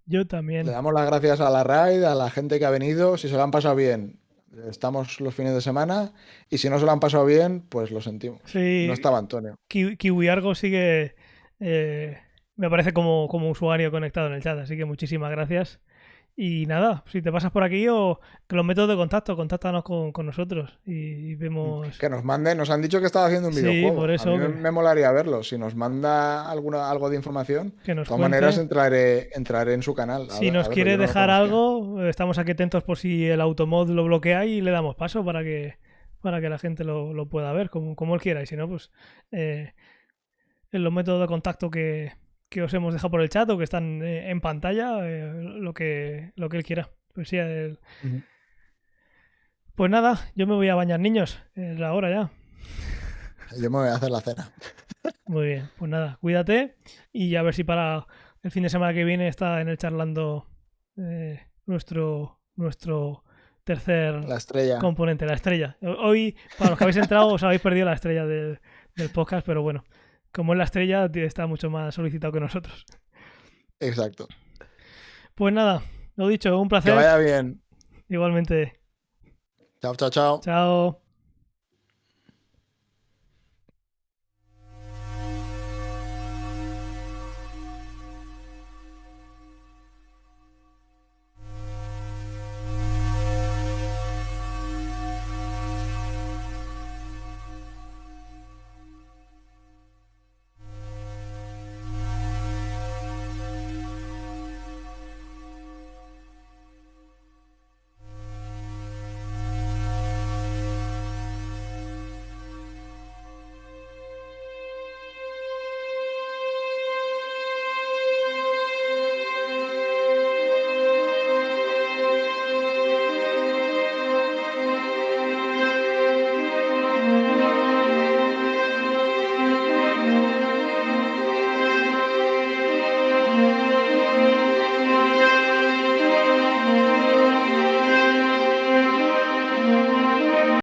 Yo Le también. damos las gracias a la RAID, a la gente que ha venido. Si se lo han pasado bien, estamos los fines de semana. Y si no se lo han pasado bien, pues lo sentimos. Sí, No estaba Antonio. Kiwiargo sigue... me aparece como usuario conectado en el chat, así que muchísimas gracias. Y nada, si te pasas por aquí o que los métodos de contacto, contáctanos con nosotros y vemos... Que nos mande, nos han dicho que estaba haciendo un Sí, videojuego. por eso A mí que- me molaría verlo. Si nos manda algo de información, que de nos todas cuente. maneras entraré en su canal. Si nos A verlo, quiere yo no lo dejar conocía. algo, estamos aquí atentos por si el automod lo bloquea y le damos paso para que la gente lo pueda ver como él quiera. Y si no, pues en los métodos de contacto que os hemos dejado por el chat o que están en pantalla, lo que él quiera. Pues sí, Ujú. pues nada, yo me voy a bañar, niños. Es la hora ya. Yo me voy a hacer la cena. Muy bien, pues nada, cuídate y a ver si para el fin de semana que viene está en el charlando nuestro tercer La estrella. componente, la estrella. Hoy, para los que habéis entrado, os habéis perdido la estrella del podcast, pero bueno, como es la estrella, está mucho más solicitado que nosotros. Exacto. Pues nada, lo dicho, un Que placer. vaya bien. Igualmente, Chao, chao, chao. chao.